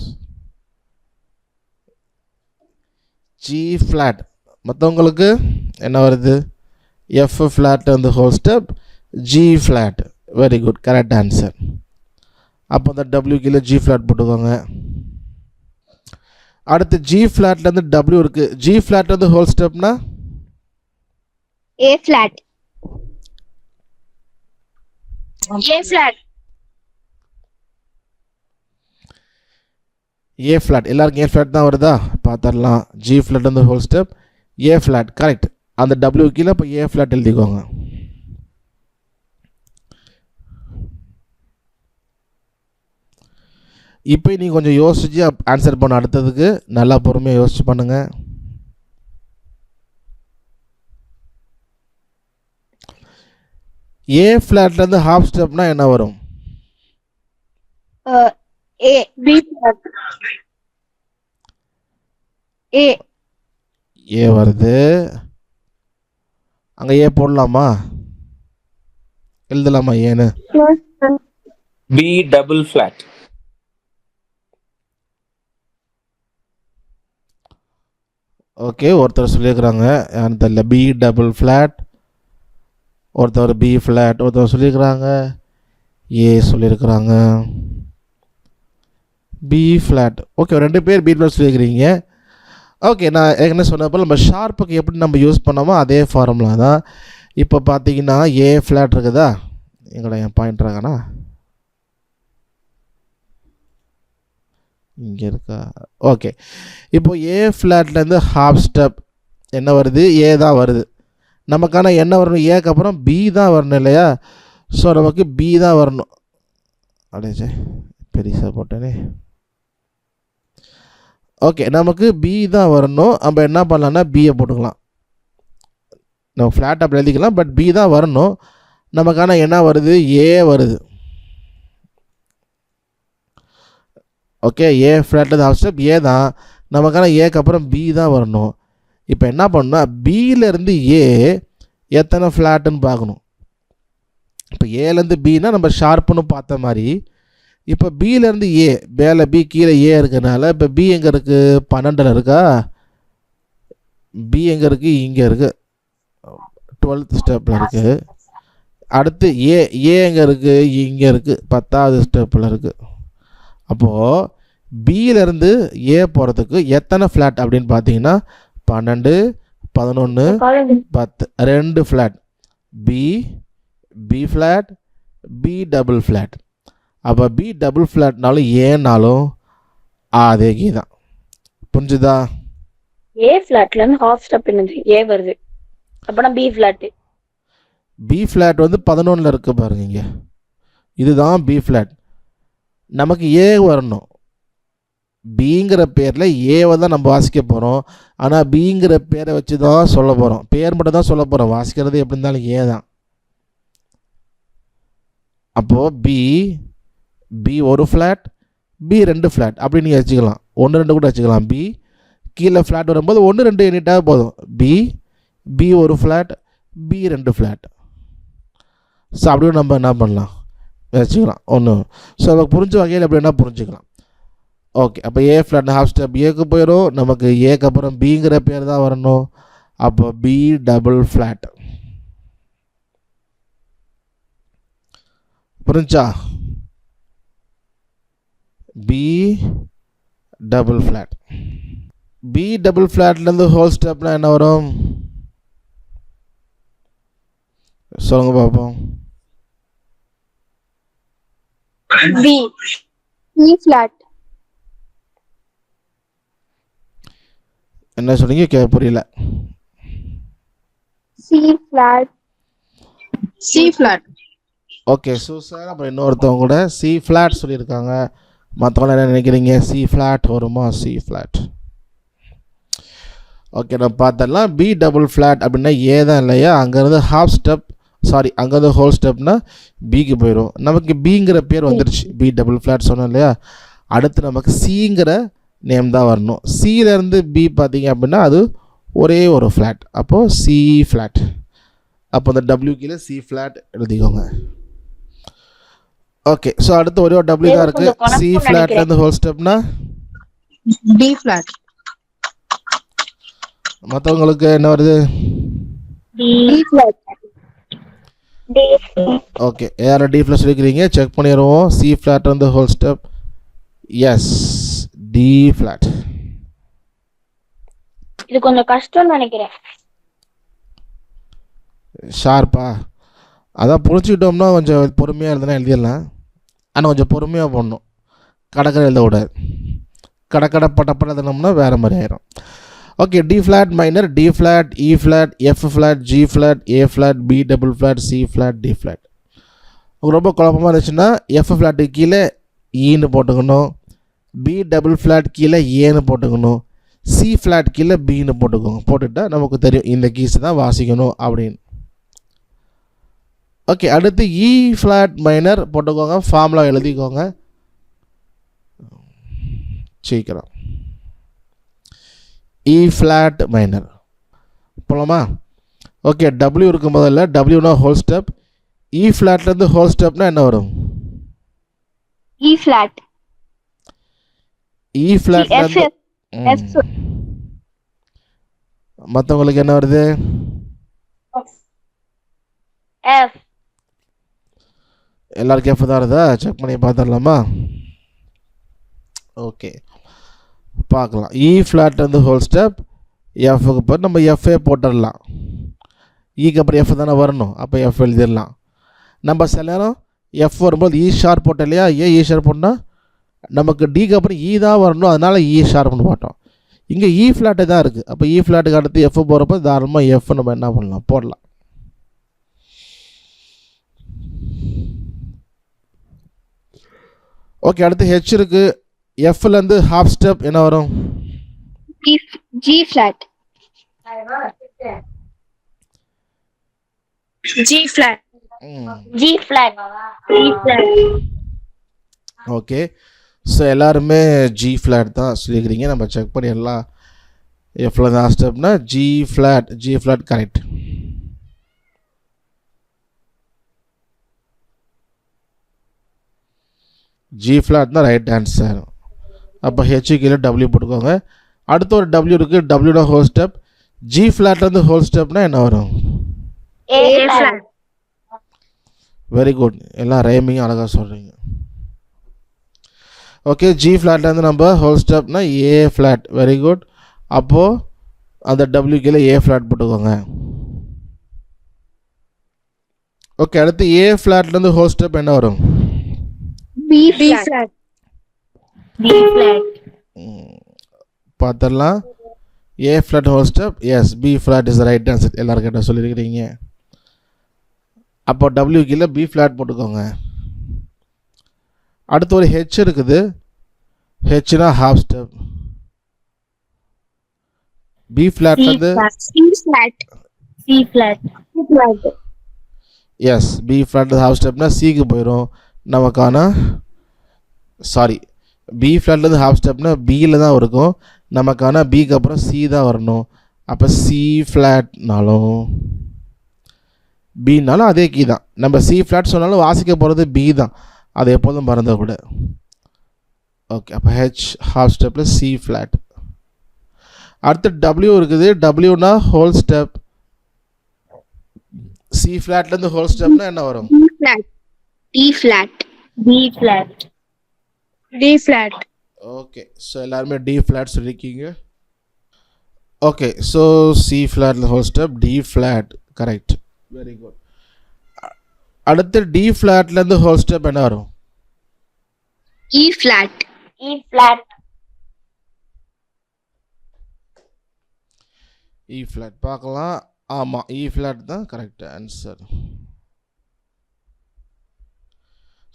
G flat. மற்றவங்களுக்கு என்ன வருது? எஃப் ஃப்ளாட்லேருந்து whole step G flat. Very good, correct answer. அப்போ அந்த டபிள்யூ கீழே ஜி ஃப்ளாட் போட்டுக்கோங்க. அடுத்து ஜி ஃப்ளாட்லேருந்து டபிள்யூ இருக்குது. ஜி ஃப்ளாட்லேருந்து ஹோல் ஸ்டெப்னா A flat. A flat. A flat. எல்லாருக்கும் ஏ ஃப்ளாட் தான் வருதா? பார்த்துடலாம். ஜி ஃப்ளாட்லேருந்து whole step A flat, correct. அந்த டபிள்யூ கீழே இப்போ ஏ ஃப்ளாட் எழுதிக்கோங்க. இப்போ நீங்கள் கொஞ்சம் யோசிச்சு ஆன்சர் பண்ண. அடுத்ததுக்கு நல்லா பொறுமையாக யோசிச்சு பண்ணுங்கள். ஏ ஃப்ளாட்லேருந்து ஹாஃப் ஸ்டெப்னா என்ன வரும்? A. B flat. A. ஏ வருது. அங்கே ஏ போடலாமா? எழுதலாமா ஏன்னு? B double flat. ஓகே, ஒருத்தர் சொல்லியிருக்கிறாங்க, யாருன்னு தெரியல, பி டபுள் ஃப்ளாட். ஒருத்தர் பி ஃப்ளாட். ஒருத்தர் சொல்லியிருக்கிறாங்க ஏ சொல்லியிருக்கிறாங்க பி ஃப்ளாட். ஓகே, 2 பேர் பி ஃப்ளாட் சொல்லியிருக்கிறீங்க. ஓகே, நான் ஏற்கனவே சொன்னப்போ நம்ம ஷார்ப்புக்கு எப்படி நம்ம யூஸ் பண்ணோமோ அதே ஃபார்முலா தான். இப்போ பார்த்தீங்கன்னா ஏ ஃப்ளாட் இருக்குதா? எங்கடா என் பாயிண்ட் இருக்கானா? இங்கே இருக்கா? ஓகே, இப்போது ஏ ஃப்ளாட்லேருந்து ஹாஃப் ஸ்டெப் என்ன வருது? ஏ தான் வருது. நமக்கான என்ன வரணும்? ஏக்கு அப்புறம் பி தான் வரணும் இல்லையா? ஸோ நமக்கு பி தான் வரணும். அடேச்சே, பெருசாக போட்டேனே. ஓகே, நமக்கு பி தான் வரணும். நம்ம என்ன பண்ணலான்னா பியை போட்டுக்கலாம். நம்ம ஃப்ளாட் அப்படி எழுதிக்கலாம், பட் பி தான் வரணும். நமக்கான என்ன வருது? ஏ வருது. ஓகே, ஏ ஃப்ளாட்லேருந்து ஹாஃப் ஸ்டெப் ஏ தான். நமக்கான ஏக்கு அப்புறம் பி தான் வரணும். இப்போ என்ன பண்ணணும்னா பியிலேருந்து ஏ எத்தனை ஃப்ளாட்டுன்னு பார்க்கணும். இப்போ ஏலேருந்து பின்னா நம்ம ஷார்ப்புன்னு பார்த்த மாதிரி, இப்போ பியிலேருந்து ஏ, மேலே பி கீழே ஏ இருக்கிறதுனால இப்போ பி எங்கே இருக்குது? 12ல் இருக்கா? பி எங்கே இருக்குது? இங்கே இருக்குது, 12th ஸ்டெப்பில் இருக்குது. அடுத்து ஏ எங்கே இருக்குது? இங்கே இருக்குது, 10வது ஸ்டெப்பில் இருக்குது. அப்போது பியிலேருந்து ஏ போகிறதுக்கு எத்தனை ஃப்ளாட் அப்படின்னு பார்த்தீங்கன்னா 12, 11, 10, 2 flat. B flat, B double flat. அப்போ பி டபுள் ஃப்ளாட்னாலும் ஏனாலும் அதே கீ தான். புரிஞ்சுதா? ஏ ஃபிளாட்ல இருந்து ஹாஃப் ஸ்டெப் என்னது ஏ வருது அப்பனா பி ஃபிளாட். பி ஃப்ளாட் வந்து 11 இருக்குது பாருங்க இங்கே. இதுதான் பி ஃப்ளாட். நமக்கு ஏ வரணும். பிங்கிற பேரில் ஏவை தான் நம்ம வாசிக்க போகிறோம். ஆனால் பிங்கிற பேரை வச்சு தான் சொல்ல போகிறோம். பேர் மட்டும் தான் சொல்ல போகிறோம். வாசிக்கிறது எப்படி இருந்தாலும் ஏ தான். அப்போது பி ஒரு ஃப்ளாட், பி 2 ஃப்ளாட் அப்படின்னு நீங்கள் வச்சுக்கலாம். 1 2 கூட வச்சுக்கலாம். பி கீழே ஃப்ளாட் வரும்போது 1 2 எண்ணிட்டாவே போதும். பி ஒரு ஃப்ளாட், பி 2 ஃப்ளாட். ஸோ அப்படியே நம்ம என்ன பண்ணலாம் வச்சுக்கலாம் ஒன்று. ஸோ நமக்கு புரிஞ்ச வகையில் எப்படி என்ன புரிஞ்சுக்கலாம். ஓகே, அப்போ ஏ ஃப்ளாட் ஹாஃப் ஸ்டெப் ஏக்கு போயிடும். நமக்கு ஏக்கு அப்புறம் பிங்கிற பேர் தான் வரணும். அப்போ பி டபுள் ஃப்ளாட். புரிஞ்சா? B double flat. B double ஃப்ளாட்லேருந்து ஹோல் ஸ்டெப்னா என்ன வரும் சொல்லுங்க பார்ப்போம். B C flat. என்ன சொன்னீங்க புரியல. C flat. C flat. Okay சூசர். அப்புறம் இன்னொருத்தவங்க கூட சி ஃப்ளாட் சொல்லியிருக்காங்க. மற்றவங்க என்ன நினைக்கிறீங்க? சி ஃப்ளாட் வருமா? C flat. ஓகே, நம்ம பார்த்தரலாம். பி டபுள் ஃப்ளாட் அப்படின்னா ஏ தான் இல்லையா? அங்கேருந்து ஹாஃப் ஸ்டெப் அங்கேருந்து ஹோல் ஸ்டெப்னா பிக்கு போயிடும். நமக்கு பிங்கிற பேர் வந்துடுச்சு. பி டபுள் ஃப்ளாட் சொன்னோம் இல்லையா? அடுத்து நமக்கு சிங்கிற நேம் தான் வரணும். சியிலேருந்து பி பார்த்தீங்க அப்படின்னா அது ஒரே ஒரு ஃப்ளாட். அப்போது சி ஃப்ளாட். அப்போ அந்த டபிள்யூ கீழே சி ஃப்ளாட் எழுதிக்கோங்க. ஓகே, ஸோ அடுத்து ஒரே ஒரு டபிள்யூ தான் இருக்குது. சி ஃப்ளாட்லேருந்து ஹோல் ஸ்டெப்னா பி ஃபிளாட். மற்றவங்களுக்கு என்ன வருது? D flat. ஓகே, யாரும் டி ஃப்ளாட் சொல்லிக்கிறீங்க? செக் பண்ணிடுவோம். சி ஃப்ளாட்லேருந்து whole step. Yes, D flat. இது கொஞ்சம் கஷ்டம்னு நினைக்கிறேன். ஷார்ப்பா? அதான் புரிஞ்சுக்கிட்டோம்னா கொஞ்சம் பொறுமையாக எழுதுனா எழுதிடலாம். ஆனால் கொஞ்சம் பொறுமையாக போடணும். கடற்கரை எழுதக்கூடாது. கடற்கடை பட்டப்பட எழுதினோம்னா வேறு மாதிரி ஆயிரும். Okay, D flat minor, D flat, E flat, F flat, G flat, A flat, B double flat, C flat, D flat. ரொம்ப குழப்பமாக இருந்துச்சுன்னா எஃப் ஃப்ளாட்டுக்கு கீழே ஈன்னு போட்டுக்கணும், பி டபுள் ஃப்ளாட் கீழே ஏன்னு போட்டுக்கணும், சி ஃப்ளாட் கீழே பின்னு போட்டுக்கோங்க. போட்டுட்டா நமக்கு தெரியும் இந்த கீஸ் தான் வாசிக்கணும் அப்படின்னு. ஓகே, அடுத்து இ ஃப்ளாட் மைனர் போட்டுக்கோங்க. ஃபார்முலா எழுதிக்கோங்க சீக்கிரம். இ ஃப்ளாட் மைனர் போலாமா? ஓகே, டபிள்யூ இருக்கும் முதல்ல. டபிள்யூனா ஹோல் ஸ்டெப். இ ஃப்ளாட்லேருந்து ஹோல் ஸ்டெப்னா என்ன வரும்? இ ஃபிளாட். இ ஃப்ளாட்லேருந்து மற்றவங்களுக்கு என்ன வருது? எஃப். எல்லாருக்கும் எஃப் தான் வருதா? செக் பண்ணி பார்த்துடலாமா? ஓகே, பார்க்கலாம். இ ஃப்ளாட்லேருந்து ஹோல் ஸ்டெப் எஃப்க்கு போய் நம்ம எஃப்ஏ போட்டுடலாம். ஈக்கு அப்புறம் எஃப் தானே வரணும். அப்போ எஃப் எழுதிடலாம். நம்ம சில நேரம் எஃப் வரும்போது இ ஷார்ப் போட்டோம் இல்லையா? ஏன் இ ஷார்ப் போட்டால் நமக்கு டிக்கு அப்புறம் இ தான் வரணும். அதனால் இ ஷார்ப்னு போட்டோம். இங்கே இ ஃப்ளாட்டு தான் இருக்குது. அப்போ இ ஃப்ளாட்டுக்கு அடுத்து எஃப் போகிறப்போ தாராளமாக எஃப் நம்ம என்ன பண்ணலாம்? போடலாம். ஓகே, அடுத்து ஹெச் இருக்குது. எஃப்லேருந்து ஹாஃப் ஸ்டெப் என்ன வரும்? G flat. G flat. G flat. G flat. Okay, so எல்லாருமே ஜி ஃப்ளாட் தான் சொல்லிக்கிறீங்க. நம்ம செக் பண்ணிடலாம். எஃப்லேருந்து ஹாஃப் ஸ்டெப்னா G flat correct. G flat தான் ரைட் ஆன்சர். அப்போ ஹெச் கீழே டபிள்யூ போட்டுக்கோங்க. அடுத்து ஒரு டபிள்யூ இருக்குது. டபிள்யூட ஹோல் ஸ்டெப். ஜி ஃப்ளாட்லேருந்து ஹோல் ஸ்டெப்னா என்ன வரும்? A flat. வெரி குட், எல்லாம் ரைமிங் அழகாக சொல்கிறீங்க. ஓகே, ஜி ஃப்ளாட்லேருந்து நம்ம ஹோல் ஸ்டெப்னா ஏ ஃப்ளாட். Very good. அப்போது அந்த டபிள்யூ கீழே ஏ ஃப்ளாட் போட்டுக்கோங்க. ஓகே, அடுத்து ஏ ஃப்ளாட்லேருந்து ஹோல் ஸ்டெப் என்ன வரும்? B B flat. Flat. B flat. பார்த்துடலாம். A flat whole step, yes B flat is right answer. எல்லோரும் கேட்டால் சொல்லியிருக்கிறீங்க. அப்போ டபிள்யூ கீழே பி ஃப்ளாட் போட்டுக்கோங்க. அடுத்து ஒரு ஹெச் இருக்குது. ஹெச்னா ஹாஃப் ஸ்டெப். பி ஃப்ளாட்லேருந்து C flat. Yes B flat half ஸ்டெப்னா சிக்கு போயிடும். நமக்கான சாரி பி ஃப்ளாட்லேருந்து ஹாஃப் ஸ்டெப்னா பியில் தான் இருக்கும். நமக்கான பிக்கு அப்புறம் சி தான் வரணும். அப்போ சி ஃப்ளாட்னாலும் பின்னாலும் அதே கீ தான். நம்ம சி ஃப்ளாட் சொன்னாலும் வாசிக்க போகிறது பி தான். அது எப்போதும் மறந்த கூட. ஓகே, அப்போ ஹெச் ஹாஃப் ஸ்டெப்பில் சி ஃப்ளாட். அடுத்து டபிள்யூ இருக்குது. டபிள்யூனா ஹோல் ஸ்டெப். சி ஃப்ளாட்லேருந்து ஹோல் ஸ்டெப்னா என்ன வரும்? D flat. ஓகே, ஸோ எல்லாருமே டி ஃப்ளாட் சொல்லியிருக்கீங்க. ஓகே, ஸோ சி ஃப்ளாட்ல whole step D flat correct. Very good. அடுத்து டி ஃப்ளாட்லேருந்து ஹோல் ஸ்டெப் என்ன வரும்? E flat. இ ஃப்ளாட் பார்க்கலாம். ஆமாம், இ ஃப்ளாட் தான் correct answer.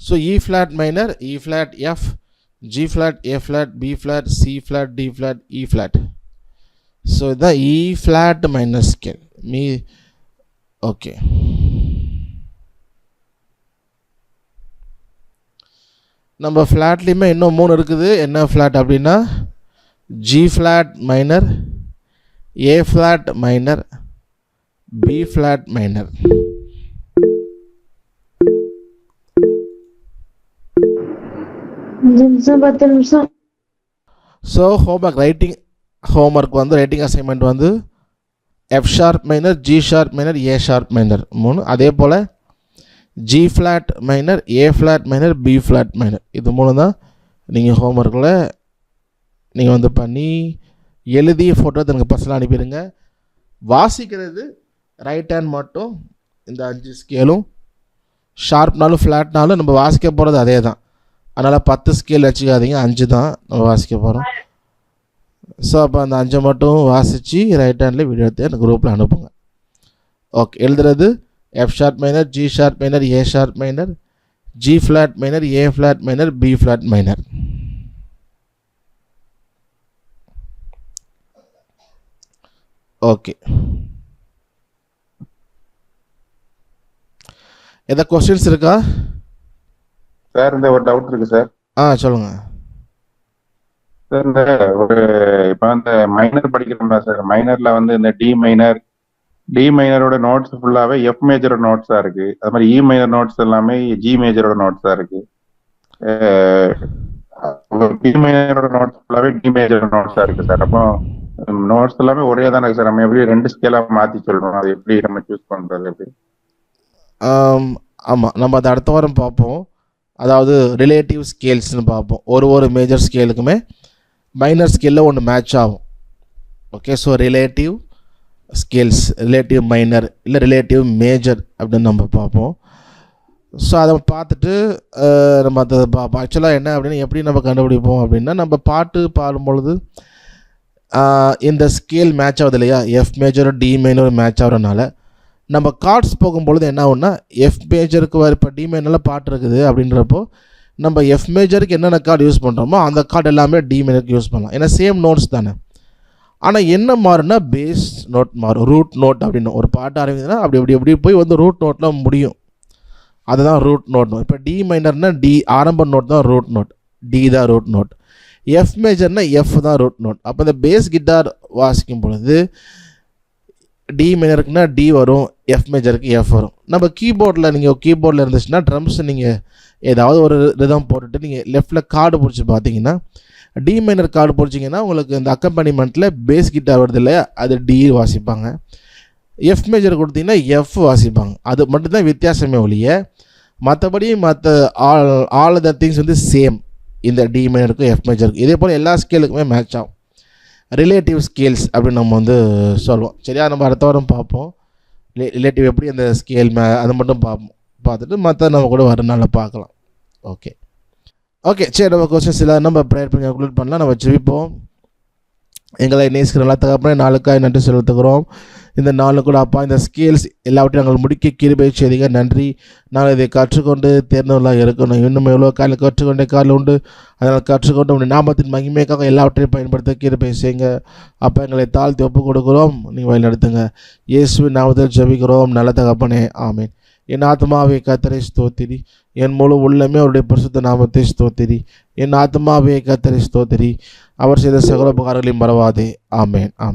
So E flat minor, E flat F, G flat, A flat, B flat, C flat, D flat, E flat. So இதுதான் E flat minor scale. Okay, நம்ம ஃப்ளாட்லேயுமே இன்னும் 3 இருக்குது. என்ன flat அப்படின்னா G flat minor, A flat minor, B flat minor. So homework வந்து writing assignment வந்து F sharp minor, G sharp minor, A sharp minor 3. அதே போல் G flat minor, A flat minor, B flat minor. இது 3 தான் நீங்கள் ஹோம்ஒர்க்கில் நீங்கள் வந்து பண்ணி எழுதி ஃபோட்டோ எனக்கு பர்சனலாக அனுப்பிடுங்க. வாசிக்கிறது ரைட் ஹேண்ட் மட்டும். இந்த 5 ஸ்கேலும் ஷார்ப்னாலும் ஃப்ளாட்னாலும் நம்ம வாசிக்க போகிறது அதே தான். அதனால் 10 ஸ்கேல் வச்சுக்காதீங்க, 5 தான் நம்ம வாசிக்க போகிறோம். ஸோ அப்போ அந்த 5 மட்டும் வாசித்து ரைட் ஹேண்டில் வீடியோ எடுத்து எனக்கு குரூப்பில் அனுப்புங்க. ஓகே, எழுதுறது F sharp minor, G sharp minor, A sharp minor, G flat minor, A flat minor, B flat minor. Okay, ஏதாவது கொஸ்டின்ஸ் இருக்கா சார்? இந்த ஒரு டவுட் இருக்கு சார். சொல்லுங்க சார், இந்த ஒரு இப்போ இந்த மைனர் படிக்கிறோம்ல சார், மைனர்ல வந்து இந்த டி மைனரோட நோட்ஸ் ஃபுல்லாவே எஃப் மேஜரோட நோட்ஸா இருக்கு. அது மாதிரி இ மைனர் நோட்ஸ் எல்லாமே ஜி மேஜரோட நோட்ஸா இருக்கு. பி மைனரோட நோட்ஸ் ஃபுல்லாவே டி மேஜரோட நோட்ஸா இருக்கு சார். அப்போ நோட்ஸ் எல்லாமே ஒரே தானே சார்? நம்ம எப்படி 2 ஸ்கேலா மாத்தி சொல்றோம்? அது எப்படி நம்ம சூஸ் பண்றது எப்படி? ஆமாம், நம்ம அதை அடுத்த வாரம் பார்ப்போம். அதாவது ரிலேட்டிவ் ஸ்கேல்ஸ்னு பார்ப்போம். ஒரு மேஜர் ஸ்கேலுக்குமே மைனர் ஸ்கேலில் ஒன்று மேட்ச் ஆகும். Okay, so relative scales, relative minor இல்லை ரிலேட்டிவ் மேஜர் அப்படின்னு நம்ம பார்ப்போம். ஸோ அதை பார்த்துட்டு நம்ம அதை பார்ப்போம். ஆக்சுவலாக என்ன அப்படின்னு எப்படி நம்ம கண்டுபிடிப்போம் அப்படின்னா, நம்ம பாட்டு பாடும்பொழுது இந்த ஸ்கேல் மேட்ச் ஆகுது இல்லையா, எஃப் மேஜரும் டி மைனரும் மேட்ச் ஆகிறதுனால நம்ம கார்ட்ஸ் போகும்பொழுது என்ன ஆகுன்னா, எஃப் மேஜருக்கு இப்போ டி மைனரில் பாட்டு இருக்குது அப்படின்றப்போ நம்ம எஃப் மேஜருக்கு என்னென்ன கார்டு யூஸ் பண்ணுறோமோ அந்த கார்டு எல்லாமே டி மைனருக்கு யூஸ் பண்ணலாம். ஏன்னா சேம் நோட்ஸ் தானே. ஆனால் என்ன மாறுன்னா பேஸ் நோட் மாறும், ரூட் நோட் அப்படின்னு. ஒரு பாட்டு ஆரம்பிக்குதுன்னா அப்படி போய் வந்து ரூட் நோட்டில் முடியும். அதுதான் ரூட் நோட். இப்போ டி மைனர்னால் டி ஆரம்ப நோட் தான் ரூட் நோட், டி தான் ரூட் நோட். எஃப் மேஜர்னால் எஃப் தான் ரூட் நோட். அப்போ இந்த பேஸ் கிட்டார் வாசிக்கும் பொழுது டி மைனருக்குன்னா டி வரும், எஃப் மேஜருக்கு எஃப் வரும். நம்ம கீபோர்டில் இருந்துச்சுன்னா ட்ரம்ஸ் நீங்கள் ஏதாவது ஒரு ரிதம் போட்டுட்டு நீங்கள் லெஃப்டில் கார்டு பிடிச்சி பார்த்தீங்கன்னா, டி மைனர் கார்டு பிடிச்சிங்கன்னா உங்களுக்கு இந்த அக்கம்பனிமெண்ட்டில் பேஸ் கிட்டார் வருது இல்லையா, அது டி வாசிப்பாங்க. எஃப் மேஜர் கொடுத்தீங்கன்னா எஃப் வாசிப்பாங்க. அது மட்டும்தான் வித்தியாசமே ஒழிய மற்றபடி மற்ற ஆல் அதர் திங்ஸ் வந்து சேம். இந்த டி மைனருக்கும் எஃப் மேஜருக்கும் இதே போல் எல்லா ஸ்கேலுக்குமே மேட்ச் ஆகும். ரிலேட்டிவ் ஸ்கேல்ஸ் அப்படின்னு நம்ம வந்து சொல்லுவோம். சரியா, நம்ம அடுத்த வாரம் பார்ப்போம் ரிலேட்டிவ் எப்படி அந்த ஸ்கேல் அதை மட்டும் பார்த்துட்டு மற்ற நம்ம கூட வரனால பார்க்கலாம். ஓகே, சரி, நம்ம கொஸ்டின்ஸ் எல்லாம் நம்ம ப்ரேயர் பண்ணி கன்க்ளூட் பண்ணலாம். நம்ம ஜெபிப்போம். எங்களை நேசிக்கிற நல்ல தகப்பனே, நாளுக்காய் நன்றி செலுத்துகிறோம். இந்த நாளில் கூட அப்பா இந்த ஸ்கேல்ஸ் எல்லாவற்றையும் நாங்கள் முடிக்க கிருபை செய்தீங்க. நன்றி. நாங்கள் இதை கற்றுக்கொண்டு தேர்ந்தவர்களாக இருக்கணும். இன்னும் எவ்வளோ காலையில் கற்றுக்கொண்டே காலில் உண்டு. அதனால் கற்றுக்கொண்டு உடைய நாமத்தின் மகிமைக்காக எல்லாவற்றையும் பயன்படுத்த கிருபை செய்யுங்க. அப்போ எங்களை தாழ்த்தி ஒப்பு கொடுக்குறோம். நீங்கள் வழி நடத்துங்க. இயேசுவின் நாமத்தில் ஜெபிக்கிறோம் நல்ல தகப்பனே, ஆமீன். என் ஆத்மாவை கர்த்தரை ஸ்தோத்திரி, என் முழு உள்ளமே அவருடைய பரிசுத்த நாமத்தை ஸ்தோத்திரி. என் ஆத்மாவை கர்த்தரை ஸ்தோத்திரி, அவர் செய்த சகல உபகாரங்களையும் மறவாதே. ஆமேன். ஆமேன்.